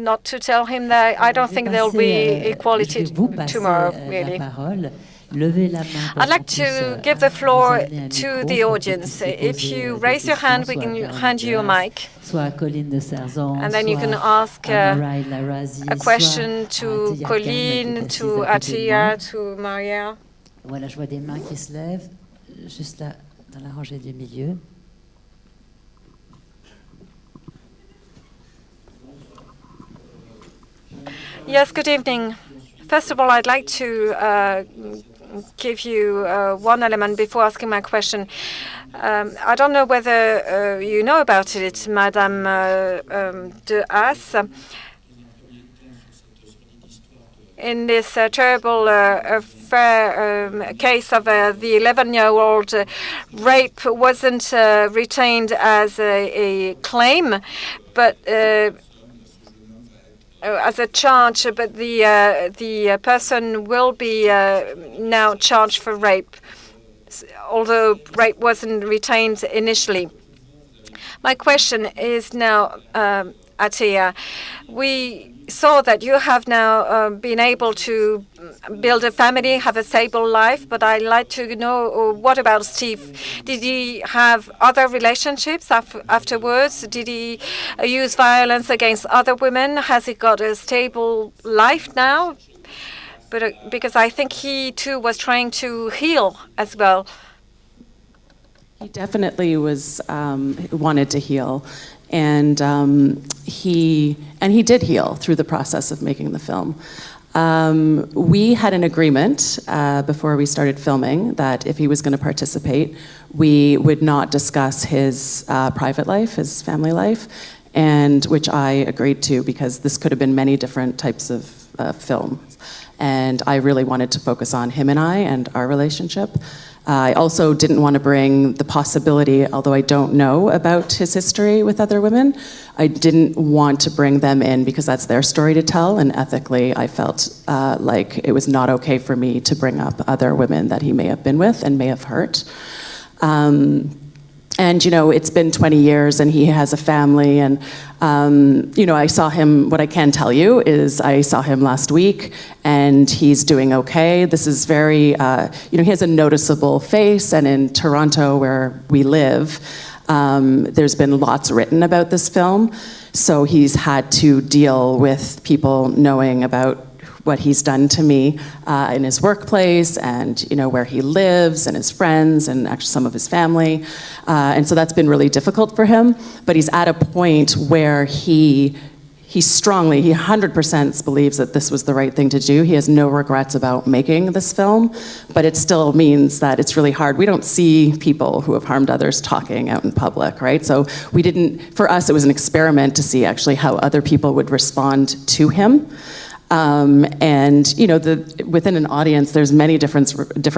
not to tell him that I don't think there will be equality tomorrow, really. I'd like to give the floor to the audience. If you raise your hand, we can hand you a mic. And then you can ask a question to Coline, to Attiya, to Maria. Voilà, je vois des mains qui se lèvent, juste là. Dans la rangée du milieu. Yes, good evening. First of all, I'd like to give you one element before asking my question. I don't know whether you know about it, Madame de Haas. In this terrible case of the 11-year-old, rape wasn't retained as a claim, but as a charge. But the person will be now charged for rape, although rape wasn't retained initially. My question is now, Attiya, we saw that you have now been able to build a family, have a stable life, but I'd like to know, what about Steve? Did he have other relationships afterwards? Did he use violence against other women? Has he got a stable life now? But because I think he too was trying to heal as well. He definitely was wanted to heal. And he did heal through the process of making the film. We had an agreement before we started filming that if he was going to participate, we would not discuss his private life, his family life, and which I agreed to because this could have been many different types of film. And I really wanted to focus on him and I and our relationship. I also didn't want to bring the possibility, although I don't know about his history with other women, I didn't want to bring them in because that's their story to tell, and ethically I felt like it was not okay for me to bring up other women that he may have been with and may have hurt. And, you know, it's been 20 years and he has a family and, you know, I saw him, what I can tell you is I saw him last week and he's doing okay. This is very, you know, he has a noticeable face, and in Toronto where we live, there's been lots written about this film. So he's had to deal with people knowing about what he's done to me in his workplace and, you know, where he lives and his friends and actually some of his family. And so that's been really difficult for him. But he's at a point where he 100% believes that this was the right thing to do. He has no regrets about making this film, but it still means that it's really hard. We don't see people who have harmed others talking out in public, right? So for us, it was an experiment to see actually how other people would respond to him. And you know, within an audience, there's many different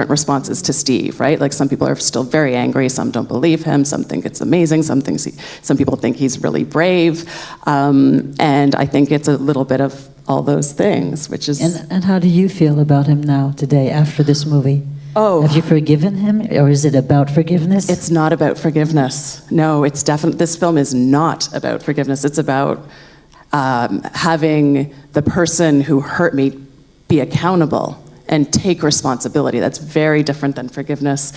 responses to Steve, right? Like some people are still very angry, some don't believe him, some think it's amazing, some people think he's really brave, and I think it's a little bit of all those things, which is. And how do you feel about him now, today, after this movie? Oh. Have you forgiven him, or is it about forgiveness? It's not about forgiveness. No, it's definitely. This film is not about forgiveness. It's about having the person who hurt me be accountable and take responsibility. That's very different than forgiveness.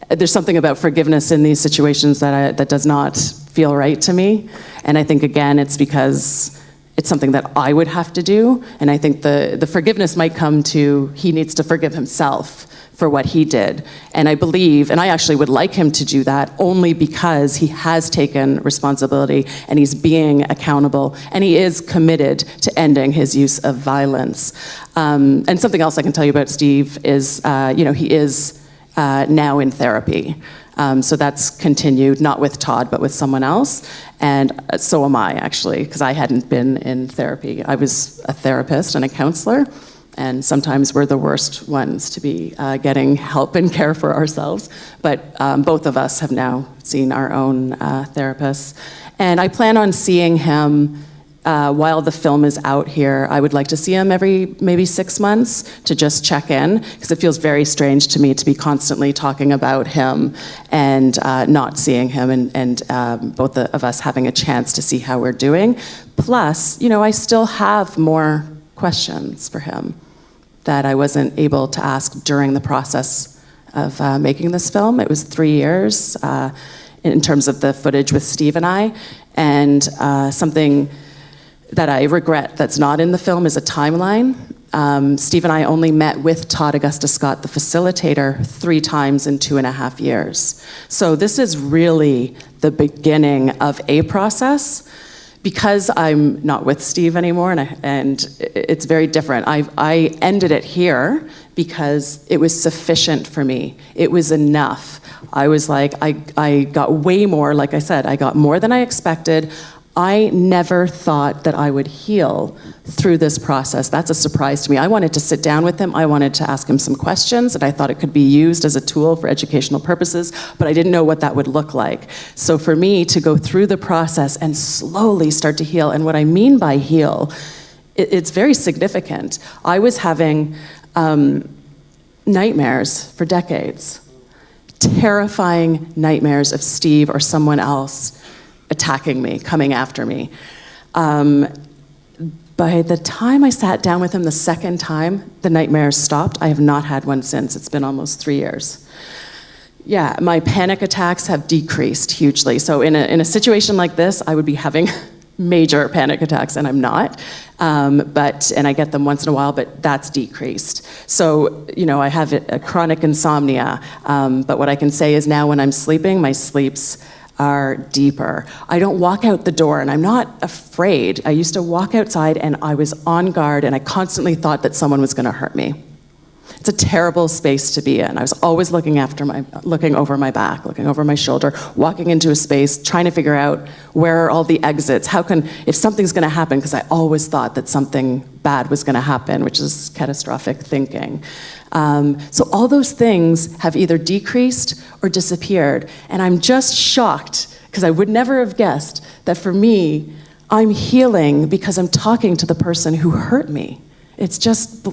There's something about forgiveness in these situations that does not feel right to me. And I think, again, it's because it's something that I would have to do. And I think the forgiveness might come to he needs to forgive himself for what he did. And I believe, and I actually would like him to do that only because he has taken responsibility and he's being accountable and he is committed to ending his use of violence. And something else I can tell you about Steve is, you know, he is now in therapy. So that's continued, not with Todd, but with someone else. And so am I, actually, because I hadn't been in therapy. I was a therapist and a counselor. And sometimes we're the worst ones to be getting help and care for ourselves. But both of us have now seen our own therapists. And I plan on seeing him while the film is out here. I would like to see him every maybe 6 months to just check in, because it feels very strange to me to be constantly talking about him and not seeing him, and both of us having a chance to see how we're doing. Plus, you know, I still have more questions for him that I wasn't able to ask during the process of making this film. It was 3 years in terms of the footage with Steve and I. And something that I regret that's not in the film is a timeline. Steve and I only met with Todd Augusta Scott, the facilitator, 3 times in 2.5 years. So this is really the beginning of a process. Because I'm not with Steve anymore, and it's very different. I ended it here because it was sufficient for me. It was enough. I was like, I got way more, like I said, I got more than I expected. I never thought that I would heal through this process. That's a surprise to me. I wanted to sit down with him. I wanted to ask him some questions, and I thought it could be used as a tool for educational purposes, but I didn't know what that would look like. So for me to go through the process and slowly start to heal, and what I mean by heal, it's very significant. I was having nightmares for decades, terrifying nightmares of Steve or someone else attacking me, coming after me. By the time I sat down with him the second time, the nightmares stopped. I have not had one since. It's been almost 3 years. Yeah, my panic attacks have decreased hugely. So in a situation like this, I would be having major panic attacks, and I'm not. And I get them once in a while, but that's decreased. So, you know, I have a chronic insomnia, but what I can say is now when I'm sleeping, my sleep's are deeper. I don't walk out the door and I'm not afraid. I used to walk outside and I was on guard and I constantly thought that someone was going to hurt me. It's a terrible space to be in. I was always looking over my back, looking over my shoulder, walking into a space, trying to figure out where are all the exits. If something's going to happen, because I always thought that something bad was going to happen, which is catastrophic thinking. So all those things have either decreased or disappeared. And I'm just shocked, because I would never have guessed that for me, I'm healing because I'm talking to the person who hurt me. It's just,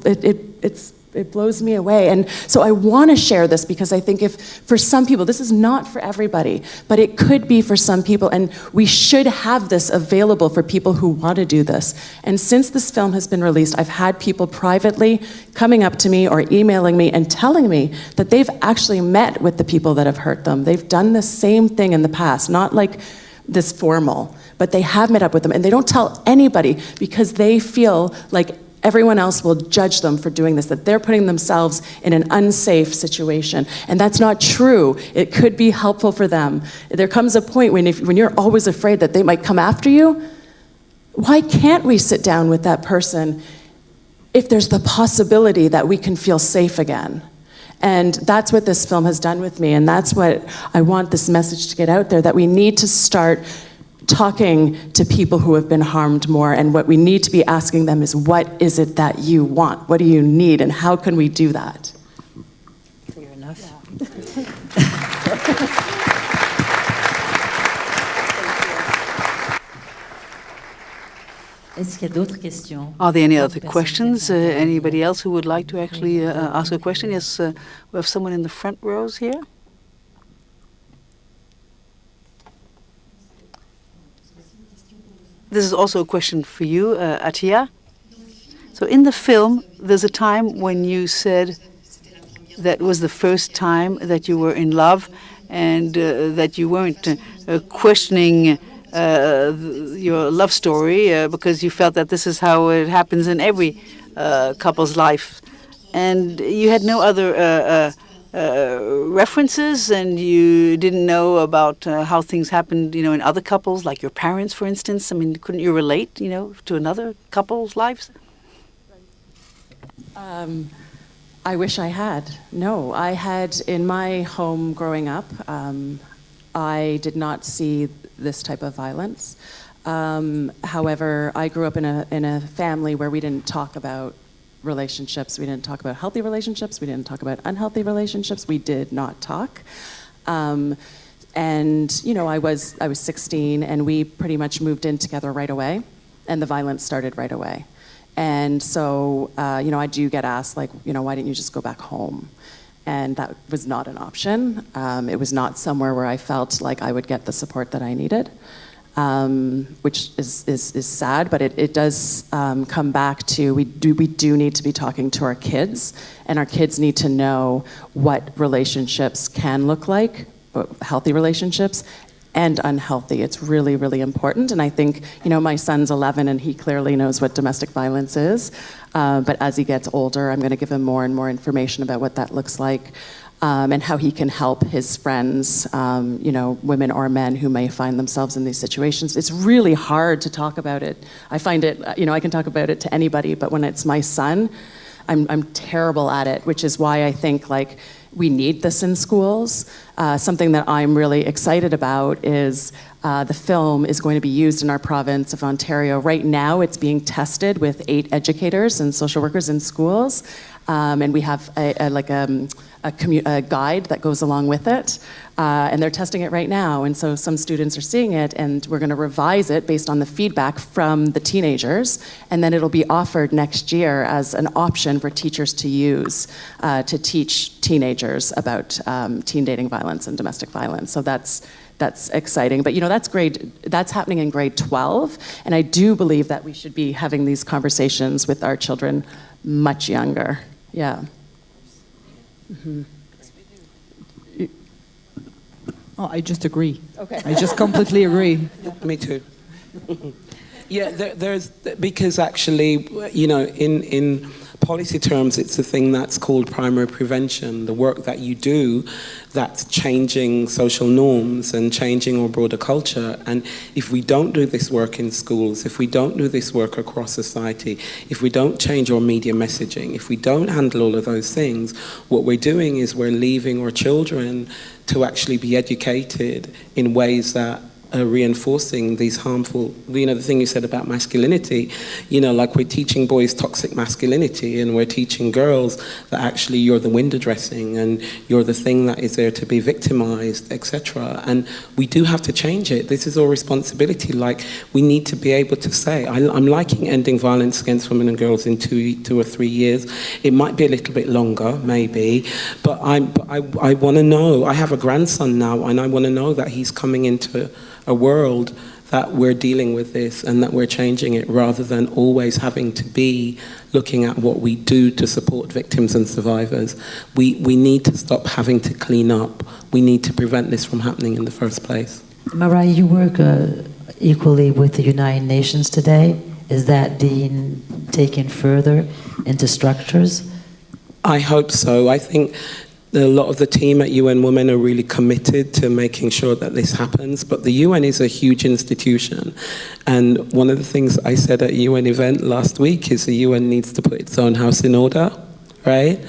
it blows me away. And so I want to share this because I think if for some people, this is not for everybody, but it could be for some people, and we should have this available for people who want to do this. And since this film has been released, I've had people privately coming up to me or emailing me and telling me that they've actually met with the people that have hurt them. They've done the same thing in the past, not like this formal, but they have met up with them, and they don't tell anybody because they feel like everyone else will judge them for doing this, that they're putting themselves in an unsafe situation. And that's not true. It could be helpful for them. There comes a point when you're always afraid that they might come after you. Why can't we sit down with that person if there's the possibility that we can feel safe again? And that's what this film has done with me, and that's what I want this message to get out there, that we need to start talking to people who have been harmed more, and what we need to be asking them is, what is it that you want? What do you need, and how can we do that? Clear enough. Are there any other questions? Anybody else who would like to actually ask a question? Yes, we have someone in the front rows here. This is also a question for you, Attiya. So in the film, there's a time when you said that was the first time that you were in love, and that you weren't questioning your love story because you felt that this is how it happens in every couple's life. And you had no other references, and you didn't know about how things happened, in other couples, like your parents, for instance. I mean, couldn't you relate, to another couple's lives? I wish I had. No, I had in my home growing up, I did not see this type of violence. However, I grew up in a family where we didn't talk about relationships. We didn't talk about healthy relationships. We didn't talk about unhealthy relationships. We did not talk. And I was 16, and we pretty much moved in together right away, and the violence started right away. And so, I do get asked, like, why didn't you just go back home? And that was not an option. It was not somewhere where I felt like I would get the support that I needed. Which is sad, but it does come back to we do need to be talking to our kids, and our kids need to know what relationships can look like, healthy relationships and unhealthy. It's really, really important. And I think, my son's 11 and he clearly knows what domestic violence is. But as he gets older, I'm going to give him more and more information about what that looks like. And how he can help his friends, women or men who may find themselves in these situations. It's really hard to talk about it. I find it, I can talk about it to anybody, but when it's my son, I'm terrible at it, which is why I think we need this in schools. Something that I'm really excited about is the film is going to be used in our province of Ontario. Right now, it's being tested with 8 educators and social workers in schools, and we have a guide that goes along with it, and they're testing it right now. And so some students are seeing it, and we're going to revise it based on the feedback from the teenagers, and then it'll be offered next year as an option for teachers to use to teach teenagers about teen dating violence and domestic violence. So that's exciting. But that's happening in grade 12, and I do believe that we should be having these conversations with our children much younger. Yeah. Mm-hmm. Oh, I just agree. Okay. I just completely agree. Me too. Yeah, there's because actually, in policy terms, it's the thing that's called primary prevention, the work that you do that's changing social norms and changing our broader culture. And if we don't do this work in schools, if we don't do this work across society, if we don't change our media messaging, if we don't handle all of those things, what we're doing is we're leaving our children to actually be educated in ways that reinforcing these harmful, the thing you said about masculinity, like we're teaching boys toxic masculinity and we're teaching girls that actually you're the window dressing and you're the thing that is there to be victimized, etc. And we do have to change it. This is our responsibility. Like, we need to be able to say, I'm liking ending violence against women and girls in 2 or 3 years. It might be a little bit longer, maybe, but I want to know, I have a grandson now and I want to know that he's coming into a world that we're dealing with this and that we're changing it, rather than always having to be looking at what we do to support victims and survivors. We need to stop having to clean up. We need to prevent this from happening in the first place. Marai, you work equally with the United Nations today. Is that being taken further into structures? I hope so. I think a lot of the team at UN Women are really committed to making sure that this happens, but the UN is a huge institution. And one of the things I said at a UN event last week is the UN needs to put its own house in order, right?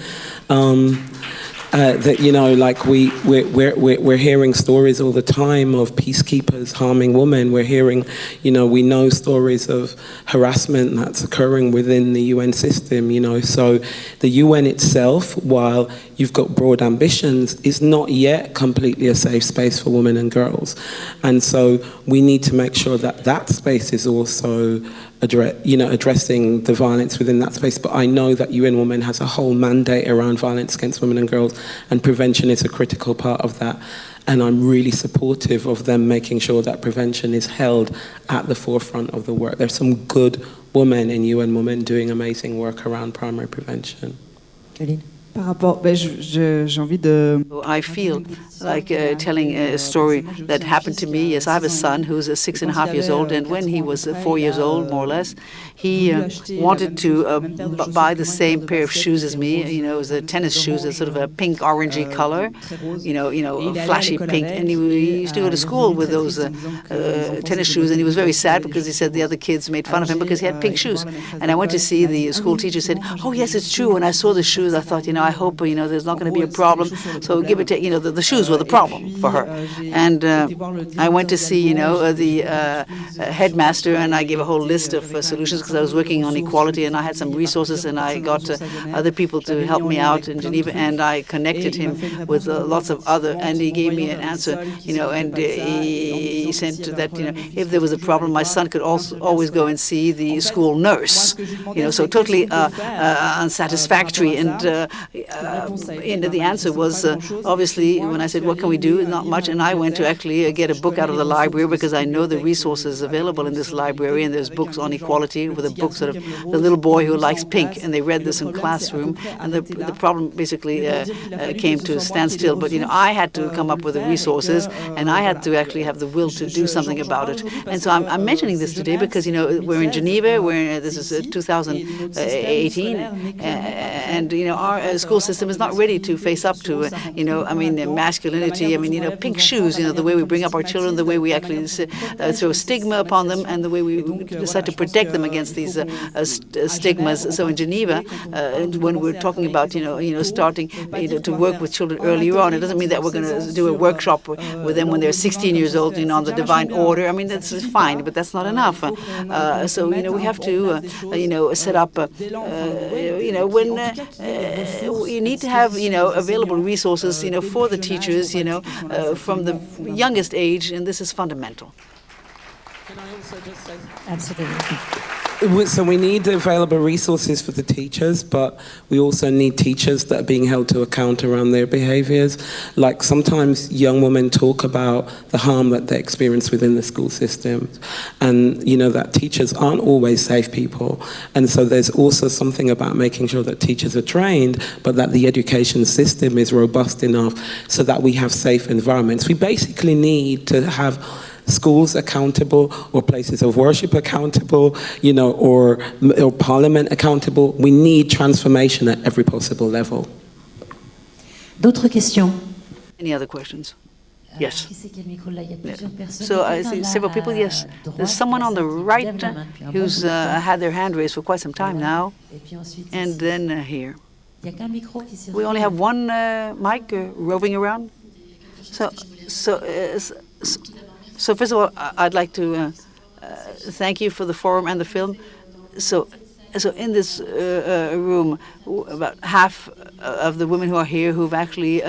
That, like we're hearing stories all the time of peacekeepers harming women. We're hearing, we know stories of harassment that's occurring within the UN system, So the UN itself, while you've got broad ambitions, is not yet completely a safe space for women and girls. And so we need to make sure that that space is also addressing the violence within that space. But I know that UN Women has a whole mandate around violence against women and girls, and prevention is a critical part of that. And I'm really supportive of them making sure that prevention is held at the forefront of the work. There's some good women in UN Women doing amazing work around primary prevention. Coline? J'ai envie de... I feel like telling a story that happened to me. Yes, I have a son who's 6.5 years old, and when he was 4 years old, more or less, he wanted to buy the same pair of shoes as me. It was a tennis shoes, a sort of a pink orangey color, flashy pink. And he used to go to school with those tennis shoes, and he was very sad because he said the other kids made fun of him because he had pink shoes. And I went to see the school teacher, said, "Oh yes, it's true." When I saw the shoes, I thought, I hope there's not going to be a problem. So give or take, the shoes were the problem for her. And I went to see, the headmaster, and I gave a whole list of solutions because I was working on equality, and I had some resources, and I got other people to help me out in Geneva, and I connected him with lots of other, and he gave me an answer, and he said that, if there was a problem, my son could also always go and see the school nurse, so totally unsatisfactory. And the answer was, obviously, when I said, what can we do? Not much. And I went to actually get a book out of the library because I know the resources available in this library, and there's books on equality with a book sort of the little boy who likes pink, and they read this in classroom, and the problem basically came to a standstill. But, I had to come up with the resources, and I had to actually have the will to do something about it. And so I'm mentioning this today because, we're in Geneva, this is 2018, and, our school system is not ready to face up to, masculinity. Pink shoes, the way we bring up our children, the way we actually throw stigma upon them, and the way we decide to protect them against these stigmas. So in Geneva, when we're talking about, starting to work with children earlier on, it doesn't mean that we're going to do a workshop with them when they're 16 years old, on the divine order. That's fine, but that's not enough. So, we have to, set up, when you need to have, available resources, for the teachers, from the youngest age, and this is fundamental. Can I also just say? Absolutely. So we need available resources for the teachers, but we also need teachers that are being held to account around their behaviors. Like, sometimes young women talk about the harm that they experience within the school system, and that teachers aren't always safe people. And so there's also something about making sure that teachers are trained, but that the education system is robust enough so that we have safe environments. We basically need to have schools accountable, or places of worship accountable, or parliament accountable. We need transformation at every possible level. D'autres questions? Any other questions? Yes. So I see several people. Yes, there's someone on the right who's had their hand raised for quite some time now, and then here. We only have one mic roving around. So first of all, I'd like to thank you for the forum and the film. So in this room, about half of the women who are here who've actually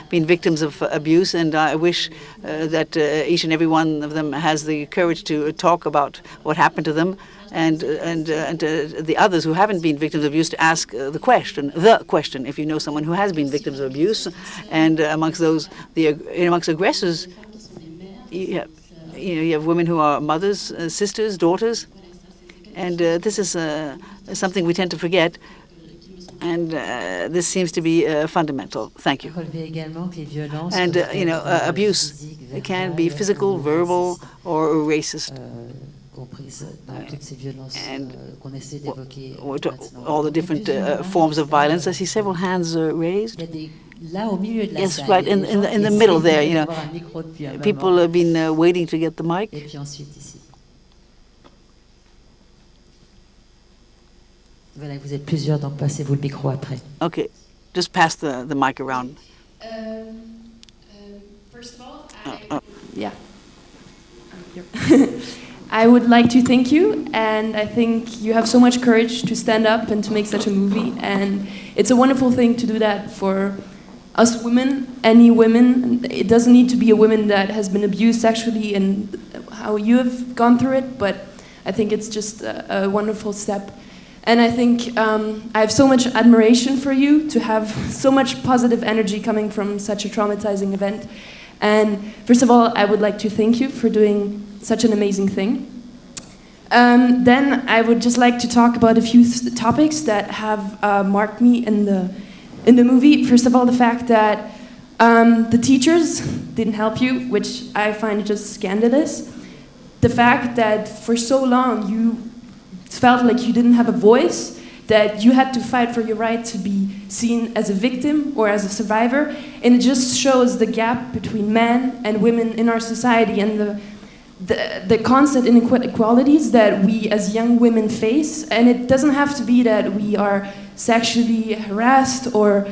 been victims of abuse, and I wish that each and every one of them has the courage to talk about what happened to them, and the others who haven't been victims of abuse to ask the question, if you know someone who has been victims of abuse, and amongst aggressors, you have women who are mothers, sisters, daughters. And this is something we tend to forget, and this seems to be fundamental. Thank you. And abuse can be physical, verbal, or racist. And all the different forms of violence. I see several hands raised. Yes, right in the middle there. People have been waiting to get the mic. Voilà, vous êtes plusieurs, donc passez-vous le micro après. Okay, just pass the mic around. First of all, I would like to thank you, and I think you have so much courage to stand up and to make such a movie, and it's a wonderful thing to do that for us women, any women. It doesn't need to be a woman that has been abused sexually and how you have gone through it, but I think it's just a wonderful step. And I think I have so much admiration for you to have so much positive energy coming from such a traumatizing event. And first of all, I would like to thank you for doing such an amazing thing. Then I would just like to talk about a few topics that have marked me in the movie. First of all, the fact that the teachers didn't help you, which I find just scandalous. The fact that for so long you felt like you didn't have a voice, that you had to fight for your right to be seen as a victim or as a survivor, and it just shows the gap between men and women in our society and the constant inequalities that we as young women face. And it doesn't have to be that we are sexually harassed or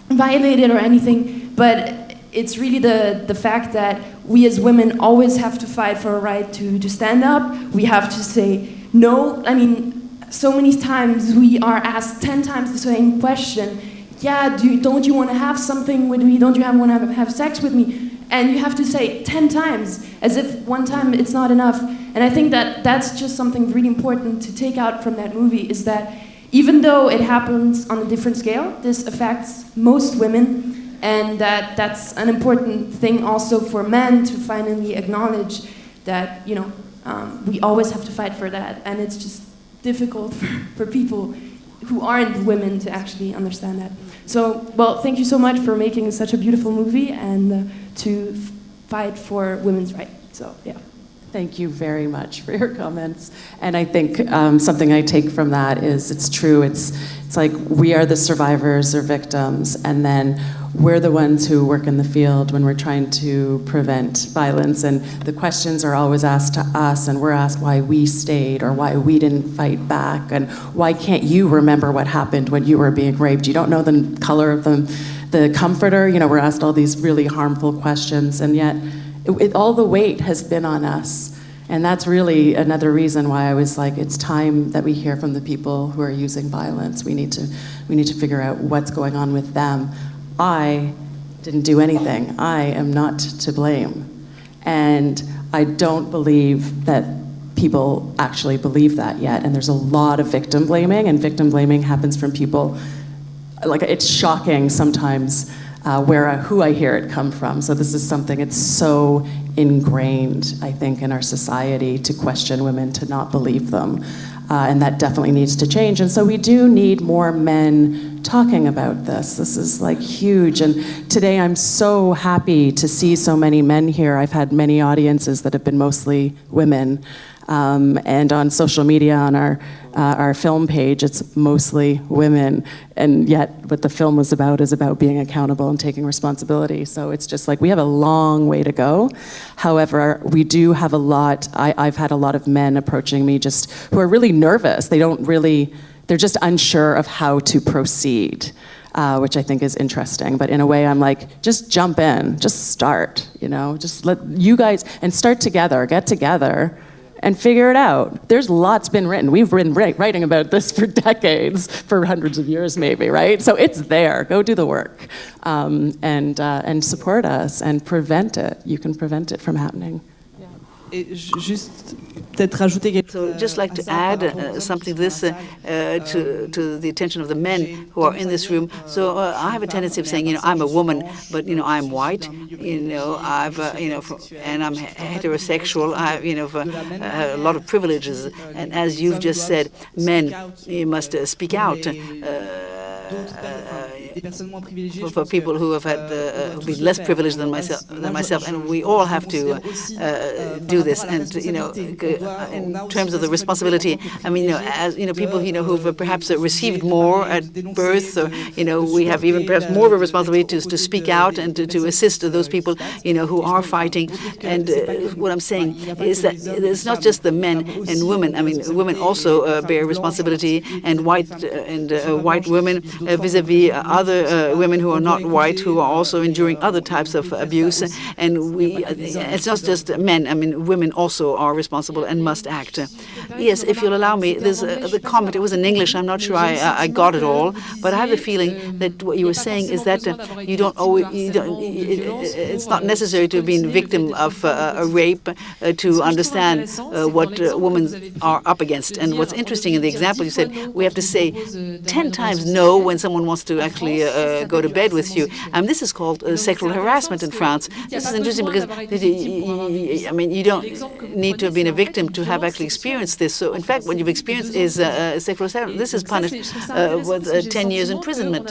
violated or anything, but it's really the fact that we as women always have to fight for a right to stand up. We have to say no. I mean, so many times we are asked 10 times the same question. Yeah, don't you want to have something with me? Don't you want to have sex with me? And you have to say 10 times, as if one time it's not enough. And I think that that's just something really important to take out from that movie, is that even though it happens on a different scale, this affects most women, and that's an important thing also for men to finally acknowledge that, we always have to fight for that, and it's just difficult for people who aren't women to actually understand that. So, well, thank you so much for making such a beautiful movie and to fight for women's rights. So, yeah. Thank you very much for your comments. And I think something I take from that is it's true. It's like we are the survivors or victims, and then we're the ones who work in the field when we're trying to prevent violence. And the questions are always asked to us, and we're asked why we stayed or why we didn't fight back, and why can't you remember what happened when you were being raped? You don't know the color of the comforter. We're asked all these really harmful questions, and yet all the weight has been on us. And that's really another reason why I was like, it's time that we hear from the people who are using violence. We need to figure out what's going on with them. I didn't do anything. I am not to blame. And I don't believe that people actually believe that yet. And there's a lot of victim blaming, and victim blaming happens from people, like, it's shocking sometimes who I hear it come from. So this is something, it's so ingrained, I think, in our society to question women, to not believe them. And that definitely needs to change. And so we do need more men talking about this. This is like huge. And today I'm so happy to see so many men here. I've had many audiences that have been mostly women. And on social media, on our film page, it's mostly women. And yet what the film was about is about being accountable and taking responsibility. So it's just like we have a long way to go. However, we do have a lot, I've had a lot of men approaching me just who are really nervous. They're just unsure of how to proceed, which I think is interesting. But in a way, I'm like, just jump in, just start, just let you guys, and start together, get together, and figure it out. There's lots been written. We've been writing about this for decades, for hundreds of years maybe, right? So it's there. Go do the work, and support us and prevent it. You can prevent it from happening. So just like to add something to this to the attention of the men who are in this room. So I have a tendency of saying, I'm a woman, but I'm white. I've and I'm heterosexual. I have a lot of privileges. And as you've just said, men, you must speak out. For people who have had been less privileged than myself, and we all have to do this. And in terms of the responsibility, as people who've perhaps received more at birth, or we have even perhaps more of a responsibility to speak out and to assist those people who are fighting. And what I'm saying is that it's not just the men and women. Women also bear responsibility, and white women vis-a-vis other women who are not white, who are also enduring other types of abuse. And it's not just men. Women also are responsible and must act. Yes, if you'll allow me, there's the comment. It was in English. I'm not sure I got it all, but I have the feeling that what you were saying is that it's not necessary to have been victim of a rape to understand what women are up against. And what's interesting in the example you said, we have to say 10 times no when someone wants to actually go to bed with you. This is called sexual harassment in France. This is interesting because you don't need to have been a victim to have actually experienced this. So in fact, what you've experienced is sexual harassment. This is punished with 10 years imprisonment.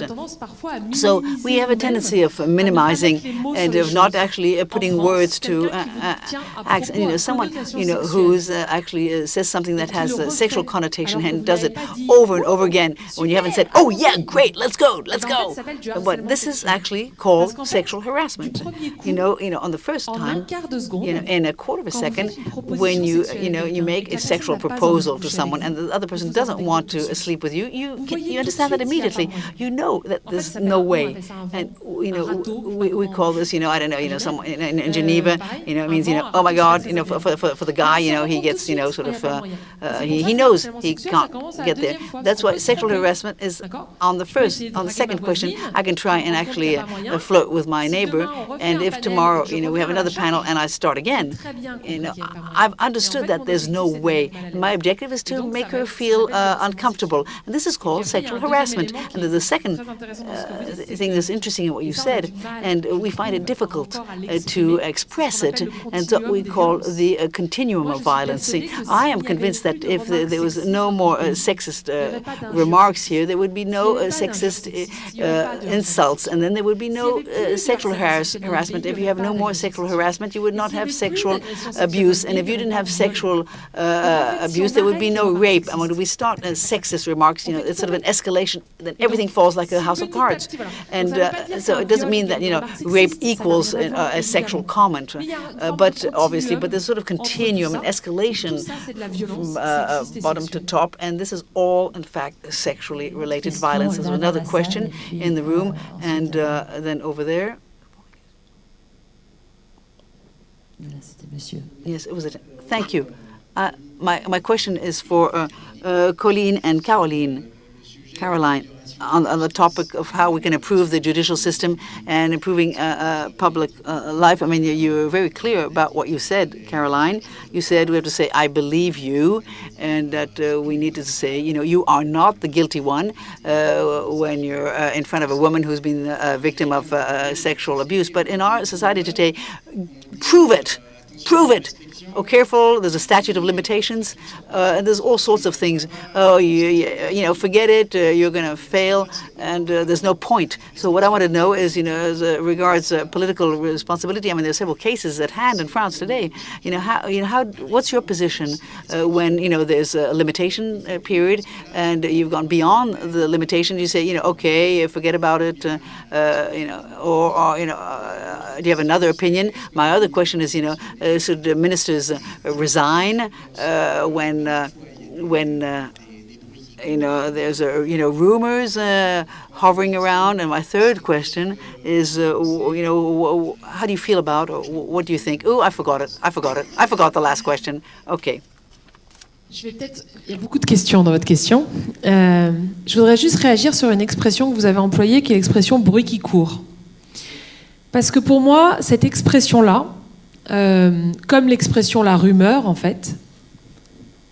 So we have a tendency of minimizing and of not actually putting words to acts. And someone who's actually says something that has a sexual connotation and does it over and over again when you haven't said, "Oh yeah, great, let's go." But this is actually called sexual harassment. On the first time, in a quarter of a second, when you make a sexual proposal to someone and the other person doesn't want to sleep with you, you understand that immediately. You know that there's no way. And we call this, I don't know, someone in Geneva, it means, oh my God, for the guy, he gets, sort of, he knows he can't get there. That's why sexual harassment is on the second question. I can try and actually flirt with my neighbor, and if tomorrow, we have another panel and I start again, I've understood that there's no way. My objective is to make her feel uncomfortable, and this is called sexual harassment. And the second thing that's interesting in what you said, and we find it difficult to express it, and so we call the continuum of violence. See, I am convinced that if there was no more sexist remarks here, there would be no sexist insults, and then there would be no sexual harassment. If you have no more sexual harassment, you would not have sexual abuse, and if you didn't have sexual abuse, there would be no rape. And when we start sexist remarks, it's sort of an escalation, then everything falls like a house of cards. And so it doesn't mean that rape equals a sexual comment, but there's sort of continuum and escalation from bottom to top, and this is all in fact sexually related violence. There's another question in the room, and then over there. Yes, it was it. Thank you. My question is for Coline and Caroline, on the topic of how we can improve the judicial system and improving public life. You were very clear about what you said, Caroline. You said we have to say, "I believe you," and that we need to say, you are not the guilty one when you're in front of a woman who's been a victim of sexual abuse. But in our society today, prove it. prove it. Oh, careful, there's a statute of limitations, and there's all sorts of things. Oh, you know, forget it, you're going to fail, and there's no point. So what I want to know is, you know, as regards political responsibility, I mean, there's several cases at hand in France today. What's your position when, you know, there's a limitation period, and you've gone beyond the limitation? You say, you know, okay, forget about it, you know, or you know, do you have another opinion? My other question is, you know, should the ministers resign when you know, there's rumors hovering around? And my third question is, you know, how do you feel about, or what do you think? Oh, I forgot the last question. Okay. Il y a beaucoup de questions dans votre question. Je voudrais juste réagir sur une expression que vous avez employée, qui est l'expression bruit qui court. Parce que pour moi, cette expression-là, comme l'expression la rumeur, en fait,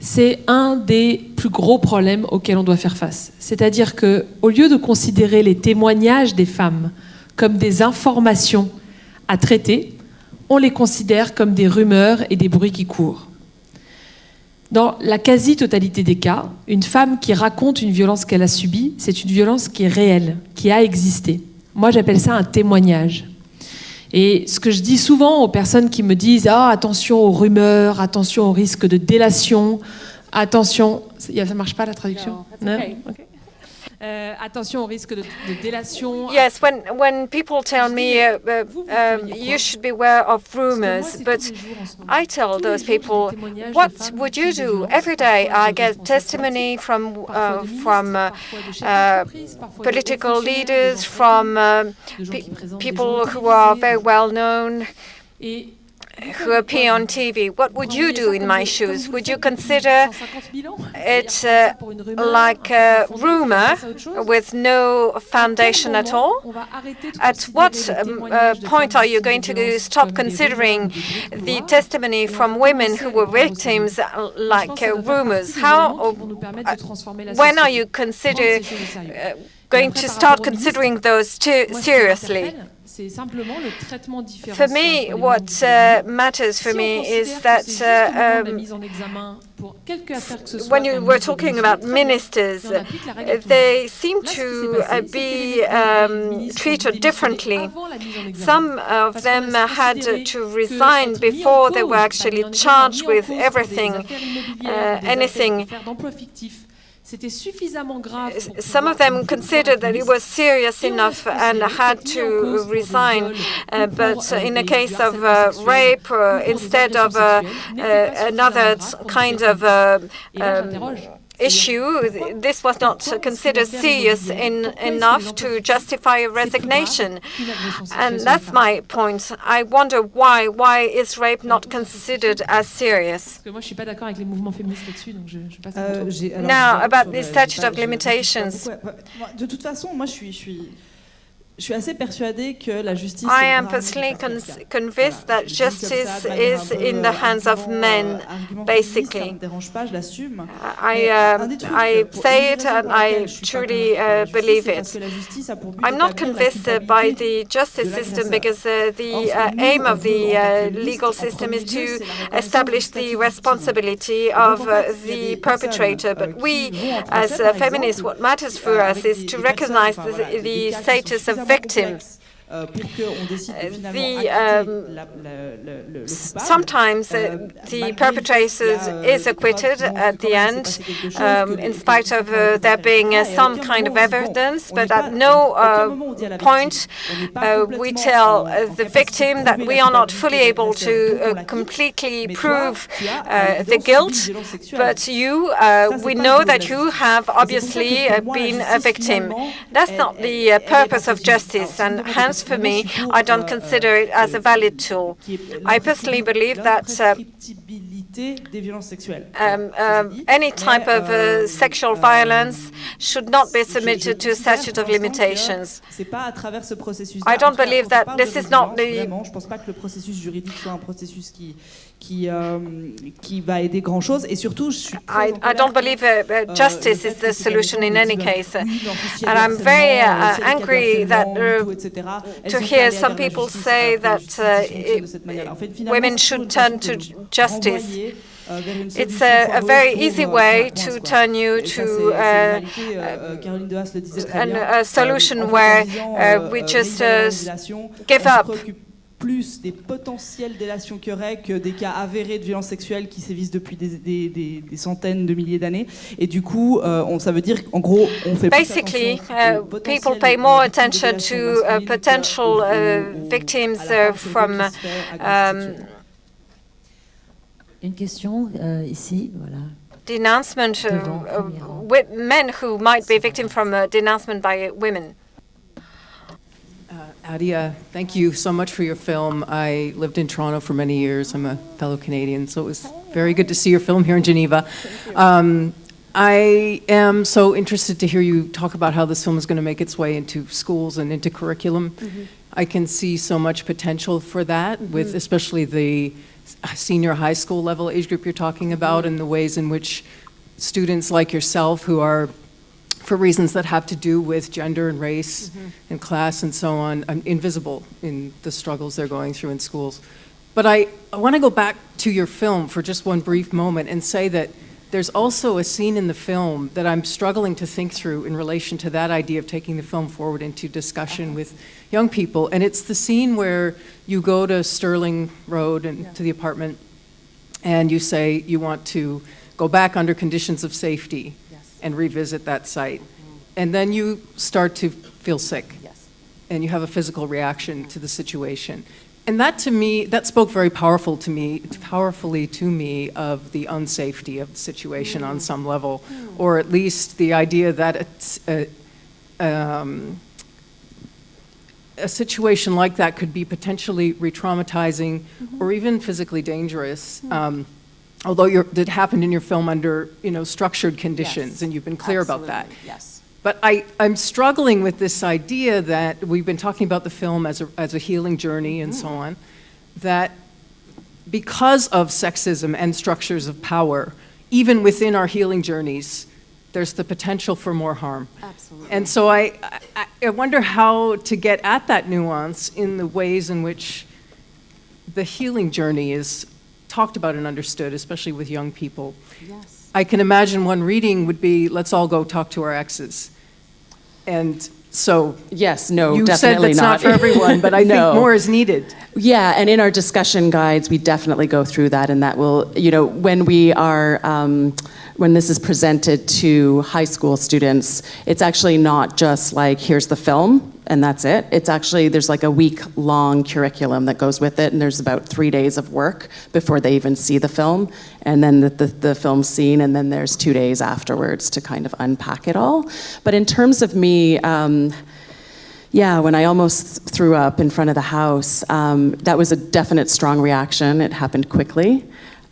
c'est un des plus gros problèmes auxquels on doit faire face. C'est-à-dire qu'au lieu de considérer les témoignages des femmes comme des informations à traiter, on les considère comme des rumeurs et des bruits qui courent. Dans la quasi-totalité des cas, une femme qui raconte une violence qu'elle a subie, c'est une violence qui est réelle, qui a existé. Moi, j'appelle ça un témoignage. Et ce que je dis souvent aux personnes qui me disent « Ah, attention aux rumeurs, attention au risque de délation, attention... » Ça ne marche pas la traduction? Non, okay. Attention au risque de délation. Yes, when people tell me you should beware of rumors, but I tell those people, what would you do? Every day I get testimony from political leaders, from people who are very well known, who appear on TV. What would you do in my shoes? Would you consider it like a rumor with no foundation at all? At what point are you going to stop considering the testimony from women who were victims like rumors? When are you going to start considering those seriously? For me, what matters for me is that when you were talking about ministers, they seem to be treated differently. Some of them had to resign before they were actually charged with anything. Some of them considered that it was serious enough and had to resign. But in the case of rape, instead of another kind of issue, this was not considered serious enough to justify a resignation. And that's my point. I wonder why is rape not considered as serious? Now, about the statute of limitations. De toute façon, moi, je suis assez persuadée que la justice. I am personally convinced that justice is in the hands of men, basically. I say it and I truly believe it. I'm not convinced by the justice system because the aim of the legal system is to establish the responsibility of the perpetrator. But we, as feminists, what matters for us is to recognize the status of victims. Sometimes the perpetrator is acquitted at the end, in spite of there being some kind of evidence, but at no point we tell the victim that we are not fully able to completely prove the guilt, but we know that you have obviously been a victim. That's not the purpose of justice, and hence for me, I don't consider it as a valid tool. I personally believe that any type of sexual violence should not be submitted to a statute of limitations. I don't believe that this is not the... I don't believe justice is the solution in any case. And I'm very angry that to hear some people say that women should turn to justice. It's a very easy way to turn you to a solution where we just give up. Plus des potentielles délations qu'il y aurait que des cas avérés de violences sexuelles qui sévissent depuis des centaines de milliers d'années. Et du coup, ça veut dire qu'en gros, on fait basically, people pay more attention to potential victims from. Une question ici, voilà. Denouncement men who might be victims from denouncement by women. Attiya, thank you so much for your film. I lived in Toronto for many years. I'm a fellow Canadian, so it was very good to see your film here in Geneva. I am so interested to hear you talk about how this film is going to make its way into schools and into curriculum. I can see so much potential for that, with especially the senior high school level age group you're talking about, and the ways in which students like yourself, who are, for reasons that have to do with gender and race and class and so on, invisible in the struggles they're going through in schools. But I want to go back to your film for just one brief moment and say that there's also a scene in the film that I'm struggling to think through in relation to that idea of taking the film forward into discussion with young people. And it's the scene where you go to Sterling Road and to the apartment, and you say you want to go back under conditions of safety and revisit that site. And then you start to feel sick. And you have a physical reaction to the situation. And that, to me, that spoke very powerfully to me of the unsafety of the situation on some level, or at least the idea that a situation like that could be potentially re-traumatizing or even physically dangerous. Although that happened in your film under, structured conditions, and you've been clear about that. Yes. But I'm struggling with this idea that we've been talking about the film as a healing journey and so on, that because of sexism and structures of power, even within our healing journeys, there's the potential for more harm. Absolutely. And so I wonder how to get at that nuance in the ways in which the healing journey is talked about and understood, especially with young people. Yes. I can imagine one reading would be, let's all go talk to our exes. And so yes, no, you definitely said that's not for everyone, but I think more is needed. Yeah, and in our discussion guides, we definitely go through that, and that will, when we are, when this is presented to high school students, it's actually not just like, here's the film, and that's it. It's actually, there's like a week-long curriculum that goes with it, and there's about 3 days of work before they even see the film, and then the film scene, and then there's 2 days afterwards to kind of unpack it all. But in terms of me, when I almost threw up in front of the house, that was a definite strong reaction. It happened quickly,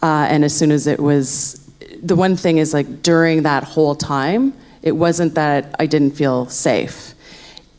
and as soon as it was, the one thing is, like, during that whole time, it wasn't that I didn't feel safe.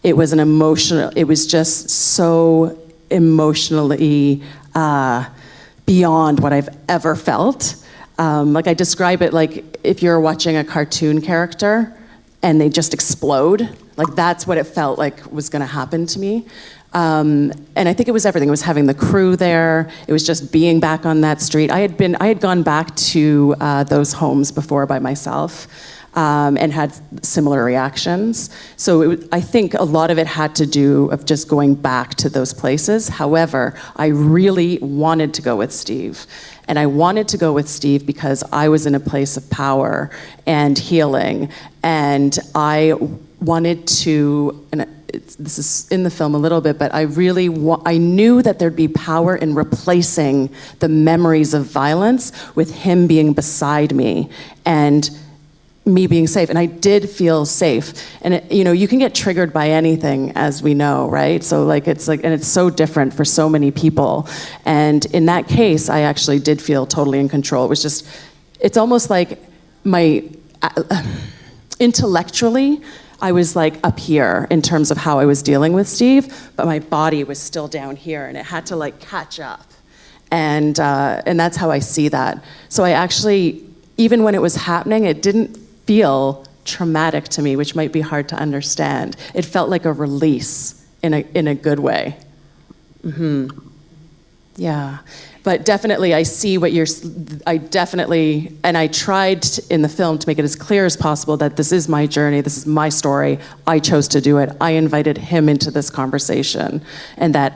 It was it was just so emotionally beyond what I've ever felt. Like, I describe it like if you're watching a cartoon character and they just explode, like, that's what it felt like was gonna happen to me. And I think it was everything. It was having the crew there. It was just being back on that street. I had gone back to those homes before by myself, and had similar reactions. So I think a lot of it had to do of just going back to those places. However, I really wanted to go with Steve. And I wanted to go with Steve because I was in a place of power and healing. And I wanted to, and this is in the film a little bit, but I really I knew that there'd be power in replacing the memories of violence with him being beside me and me being safe. And I did feel safe. And you can get triggered by anything, as we know, right? So and it's so different for so many people. And in that case, I actually did feel totally in control. It was just, it's almost like intellectually, I was like up here in terms of how I was dealing with Steve, but my body was still down here, and it had to like catch up. And that's how I see that. So I actually, even when it was happening, it didn't feel traumatic to me, which might be hard to understand. It felt like a release in a good way. Yeah, but definitely I see what and I tried in the film to make it as clear as possible that this is my journey, this is my story, I chose to do it, I invited him into this conversation, and that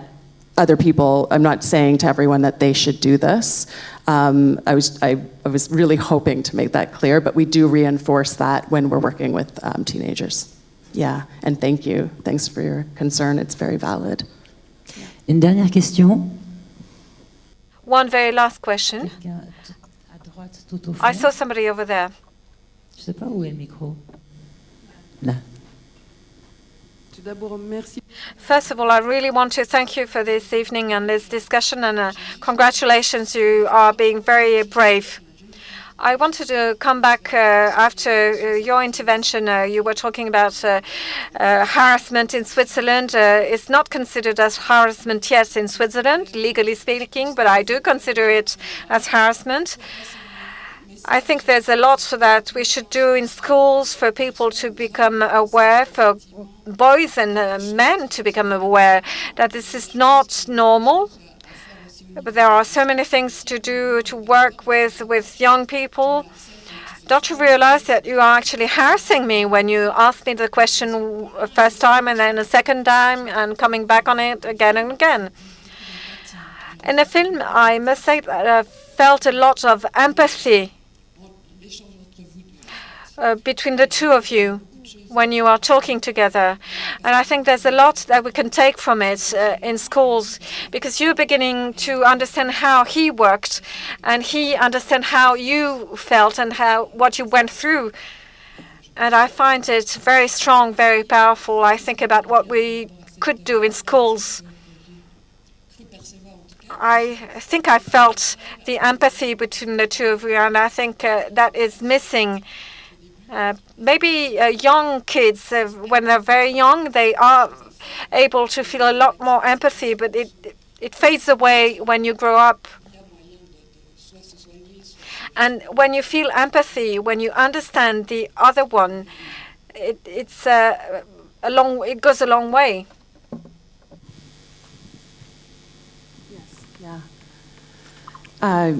other people, I'm not saying to everyone that they should do this. I was really hoping to make that clear, but we do reinforce that when we're working with teenagers. Yeah, and thank you. Thanks for your concern, it's very valid. Une dernière question. One very last question. I saw somebody over there. Je sais pas où est le micro. Là. First of all, I really want to thank you for this evening and this discussion, and congratulations, you are being very brave. I wanted to come back after your intervention. You were talking about harassment in Switzerland. It's not considered as harassment yet in Switzerland, legally speaking, but I do consider it as harassment. I think there's a lot that we should do in schools for people to become aware, for boys and men to become aware that this is not normal. But there are so many things to do to work with young people. Don't you realize that you are actually harassing me when you ask me the question first time and then a second time and coming back on it again and again? In the film, I must say that I felt a lot of empathy between the two of you when you are talking together. And I think there's a lot that we can take from it in schools, because you're beginning to understand how he worked, and he understand how you felt and what you went through. And I find it very strong, very powerful. I think about what we could do in schools. I think I felt the empathy between the two of you, and I think that is missing. Maybe young kids, when they're very young, they are able to feel a lot more empathy, but it fades away when you grow up. And when you feel empathy, when you understand the other one, it goes a long way. Yes. Yeah.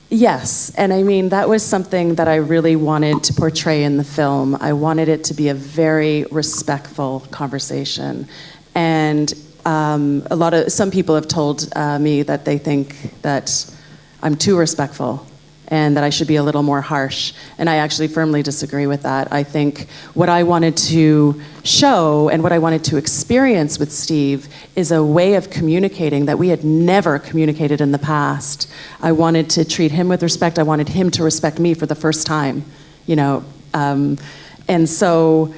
Yes, and I mean, that was something that I really wanted to portray in the film. I wanted it to be a very respectful conversation. And some people have told me that they think that I'm too respectful and that I should be a little more harsh. And I actually firmly disagree with that. I think what I wanted to show and what I wanted to experience with Steve is a way of communicating that we had never communicated in the past. I wanted to treat him with respect. I wanted him to respect me for the first time, you know. And so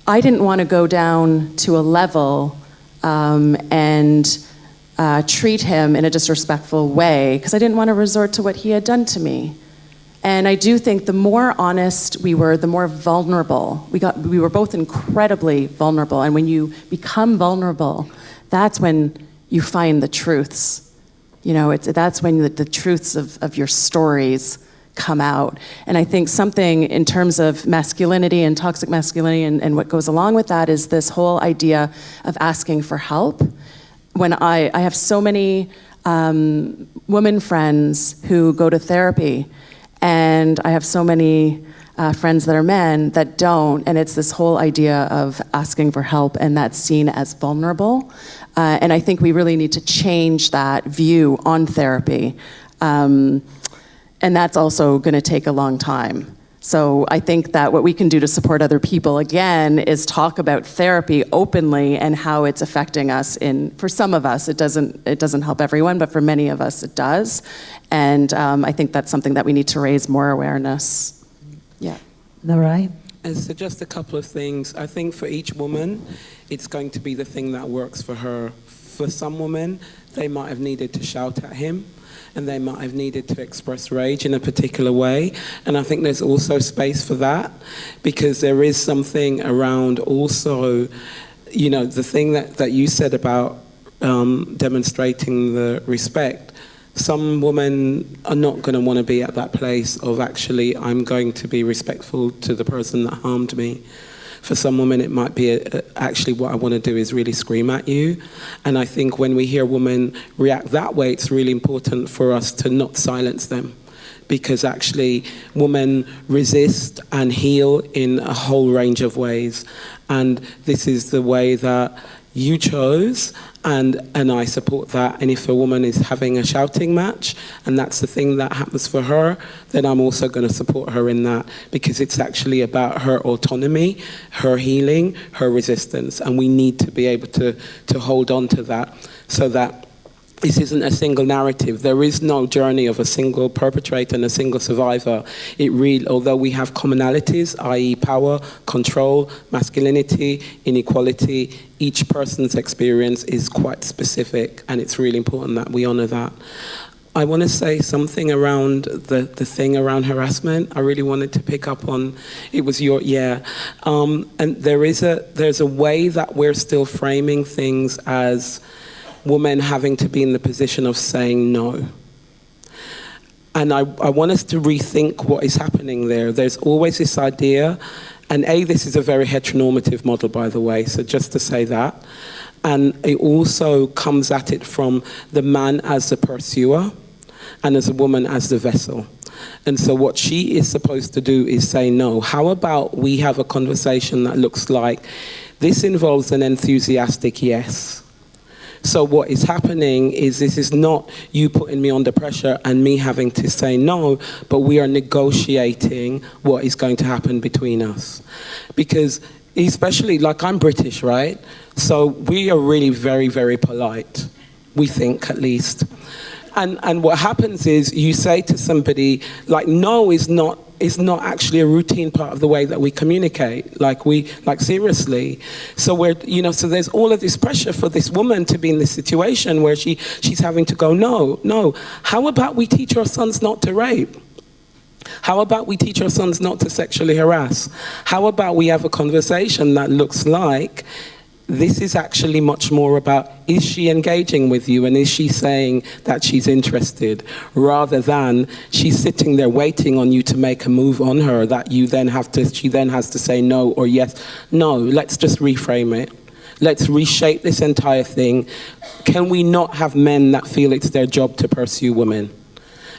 I didn't want to go down to a level and treat him in a disrespectful way, because I didn't want to resort to what he had done to me. And I do think the more honest we were, the more vulnerable. We were both incredibly vulnerable. And when you become vulnerable, that's when you find the truths. You know, that's when the truths of your stories come out. And I think something in terms of masculinity and toxic masculinity and what goes along with that is this whole idea of asking for help. When I have so many women friends who go to therapy, and I have so many friends that are men that don't, and it's this whole idea of asking for help, and that's seen as vulnerable. And I think we really need to change that view on therapy. And that's also going to take a long time. So I think that what we can do to support other people, again, is talk about therapy openly and how it's affecting us. For some of us, it doesn't help everyone, but for many of us, it does. And I think that's something that we need to raise more awareness. Yeah. Marai? And so just a couple of things. I think for each woman, it's going to be the thing that works for her. For some women, they might have needed to shout at him, and they might have needed to express rage in a particular way. And I think there's also space for that, because there is something around also, you know, the thing that you said about demonstrating the respect. Some women are not going to want to be at that place of actually, I'm going to be respectful to the person that harmed me. For some women, it might be actually what I want to do is really scream at you. And I think when we hear women react that way, it's really important for us to not silence them. Because actually women resist and heal in a whole range of ways. And this is the way that you chose, and I support that. And if a woman is having a shouting match, and that's the thing that happens for her, then I'm also going to support her in that, because it's actually about her autonomy, her healing, her resistance. And we need to be able to hold on to that, so that this isn't a single narrative. There is no journey of a single perpetrator and a single survivor. It really, although we have commonalities, i.e. power, control, masculinity, inequality, each person's experience is quite specific, and it's really important that we honor that. I want to say something around the thing around harassment. I really wanted to pick up on, it was your, and there's a way that we're still framing things as women having to be in the position of saying no. And I want us to rethink what is happening there. There's always this idea, and this is a very heteronormative model, by the way, so just to say that. And it also comes at it from the man as the pursuer, and as a woman as the vessel. And so what she is supposed to do is say no. How about we have a conversation that looks like, this involves an enthusiastic yes. So what is happening is, this is not you putting me under pressure and me having to say no, but we are negotiating what is going to happen between us. Because especially, like, I'm British, right? So we are really very, very polite, we think, at least. And what happens is, you say to somebody, like, no is not actually a routine part of the way that we communicate, like seriously. So so there's all of this pressure for this woman to be in this situation where she's having to go, no. How about we teach our sons not to rape? How about we teach our sons not to sexually harass? How about we have a conversation that looks like, this is actually much more about, is she engaging with you and is she saying that she's interested, rather than she's sitting there waiting on you to make a move on her that she then has to say no or yes. No, let's just reframe it. Let's reshape this entire thing. Can we not have men that feel it's their job to pursue women?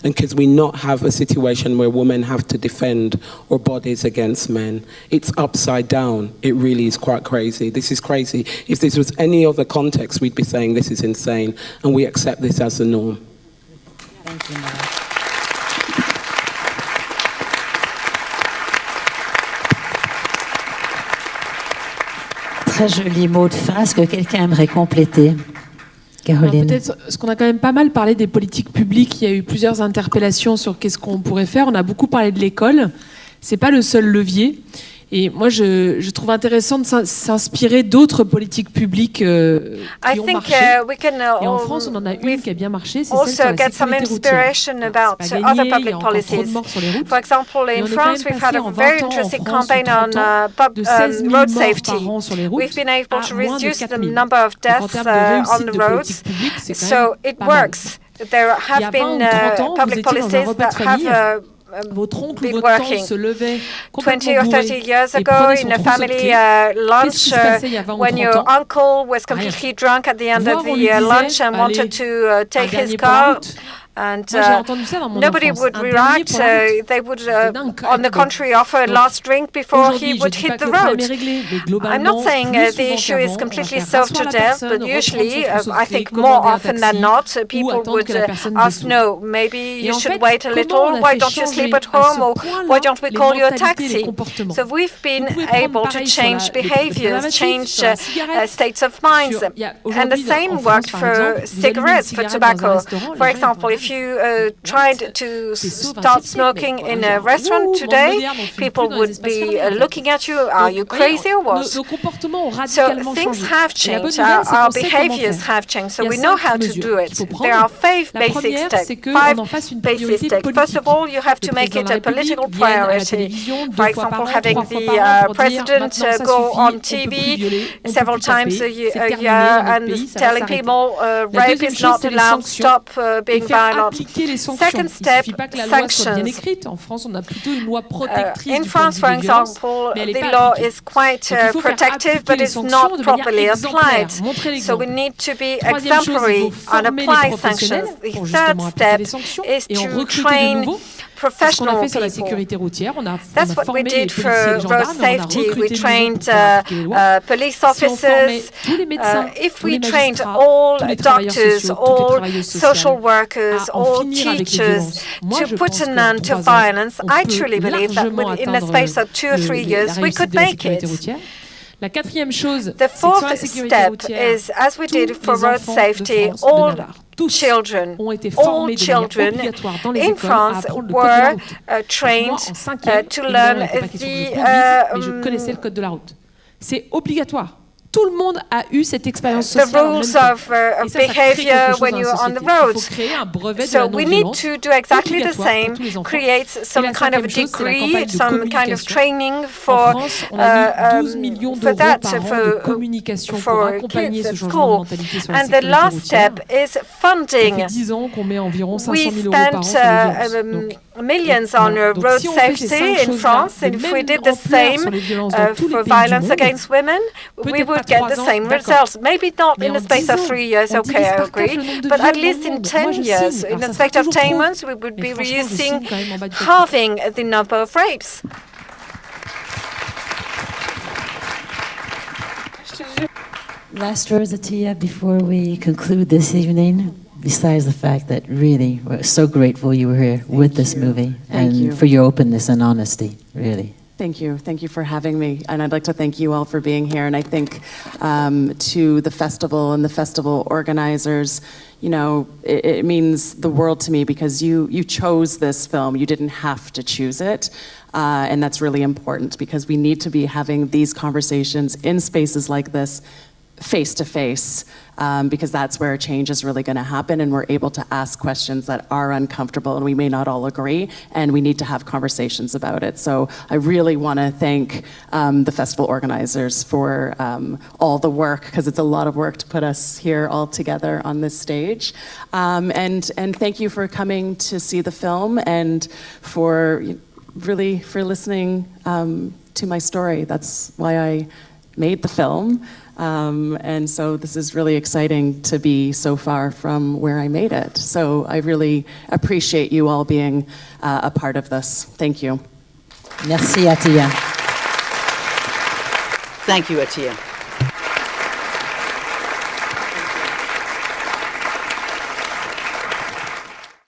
And can we not have a situation where women have to defend our bodies against men? It's upside down. It really is quite crazy. This is crazy. If this was any other context, we'd be saying this is insane, and we accept this as the norm. Thank you, Marai. Très joli mot de fin. Est-ce que quelqu'un aimerait compléter? Caroline. Peut-être, ce qu'on a quand même pas mal parlé des politiques publiques, il y a eu plusieurs interpellations sur qu'est-ce qu'on pourrait faire. On a beaucoup parlé de l'école. C'est pas le seul levier. Et moi, je trouve intéressant de s'inspirer d'autres politiques publiques qui ont marché. Et en France, on en a une qui a bien marché, c'est celle sur la sécurité routière. C'est pas gagné, il y a encore trop de morts sur les routes. For example, in France, we've had a very interesting campaign on road safety. We've been able to reduce the number of deaths on the roads, so it works. There have been public policies that have been working. 20 or 30 years ago, in a family lunch, when your uncle was completely drunk at the end of the lunch and wanted to take his car, and nobody would react. They would, on the contrary, offer a last drink before he would hit the road. I'm not saying the issue is completely solved to death, but usually, I think more often than not, people would ask, no, maybe you should wait a little, why don't you sleep at home, or why don't we call you a taxi? So we've been able to change behaviors, change states of minds. And the same worked for cigarettes, for tobacco. For example, if you tried to start smoking in a restaurant today, people would be looking at you, are you crazy or what? So things have changed, our behaviors have changed, so we know how to do it. There are five basic steps. First of all, you have to make it a political priority. For example, having the president go on TV several times a year and telling people rape is not allowed, stop being violent. lot. appliquer les sanctions. Second Il ne step, suffit pas que la loi soit bien sanctions. écrite. En France, on a plutôt une loi protectrice In du point de France, vue for des violences, example, mais elle n'est the pas law appliquée. is quite Donc, il faut faire protective, appliquer but les it's sanctions not de manière properly exemplaire. applied. Montrer So we l'exemple. need to be Troisième chose, exemplary il faut and former les apply professionnels sanctions. pour The justement third appliquer les step sanctions is et en to recruter de train nouveaux. C'est ce qu'on a professional fait sur la people. sécurité routière. On a That's what we formé les did policiers for et les road gendarmes, mais on a safety. We recruté de nouveaux trained pour faire appliquer les lois. police Si on formait officers. tous les médecins, If tous les we trained magistrats, all tous les travailleurs doctors, sociaux, toutes les all travailleuses social sociales, workers, à en all finir avec les teachers violences. Moi, to je put pense an qu'en end to 3 ans, violence, on I peut truly believe that largement in the atteindre space of 2 or 3 la years, we réussite could de la make sécurité it. routière. La quatrième chose, The c'est que sur la fourth sécurité step routière, is, as we did tous for les road enfants safety, de France, de all Navarre, tous children, ont été all formés de manière children obligatoire dans les in écoles à France apprendre le code de la were route. trained Moi, en cinquième, to évidemment, learn il n'était pas question que je the conduise, mais je connaissais le code de la route. C'est obligatoire. Tout le monde a eu cette expérience sociale the en même rules temps. of Et ça crée behavior quelque chose when dans la you're on the société. Il road. faut créer un brevet de So la we need non-violence to do exactly the obligatoire same, pour tous les enfants. create some la kind of cinquième chose, c'est la degree, campagne de some kind of communication. training En for France, on a mis 12 millions for d'euros that, par an de for communication pour for accompagner kids ce at changement de school. mentalité sur la And the sécurité last routière. step is Ça funding. fait 10 ans qu'on met environ 500 We 000 euros par an spent sur les violences. Donc, millions on voilà. Donc, road si on fait ces safety 5 in choses-là France, de and if we même did the ampleur same sur les violences dans tous les for pays du violence monde, against women, we peut-être would pas get 3 the ans, same d'accord. results. Maybe not Mais in en the space 10 of ans, 3 years, on okay, divise I par 4 agree. le nombre de But at viols least dans le in monde. 10 Moi, je years, signe. in Alors, the ça space sera of toujours 10 trop. months, we would Mais be franchement, je reducing, signe quand même en bas du papier. halving the number of rapes. Last words, Attiya, before we conclude this evening, besides the fact that really we're so grateful you were here with this movie Thank and you. for your openness and honesty, really. Thank you. Thank you for having me. And I'd like to thank you all for being here. And I think to the festival and the festival organizers, you know, it means the world to me because you chose this film. You didn't have to choose it. And that's really important because we need to be having these conversations in spaces like this, face to face, because that's where change is really going to happen, and we're able to ask questions that are uncomfortable, and we may not all agree, and we need to have conversations about it. So I really want to thank the festival organizers for all the work, because it's a lot of work to put us here all together on this stage. And thank you for coming to see the film and for listening to my story. That's why I made the film. And so this is really exciting to be so far from where I made it. So I really appreciate you all being a part of this. Thank you. Merci, Attiya. Thank you, Attiya.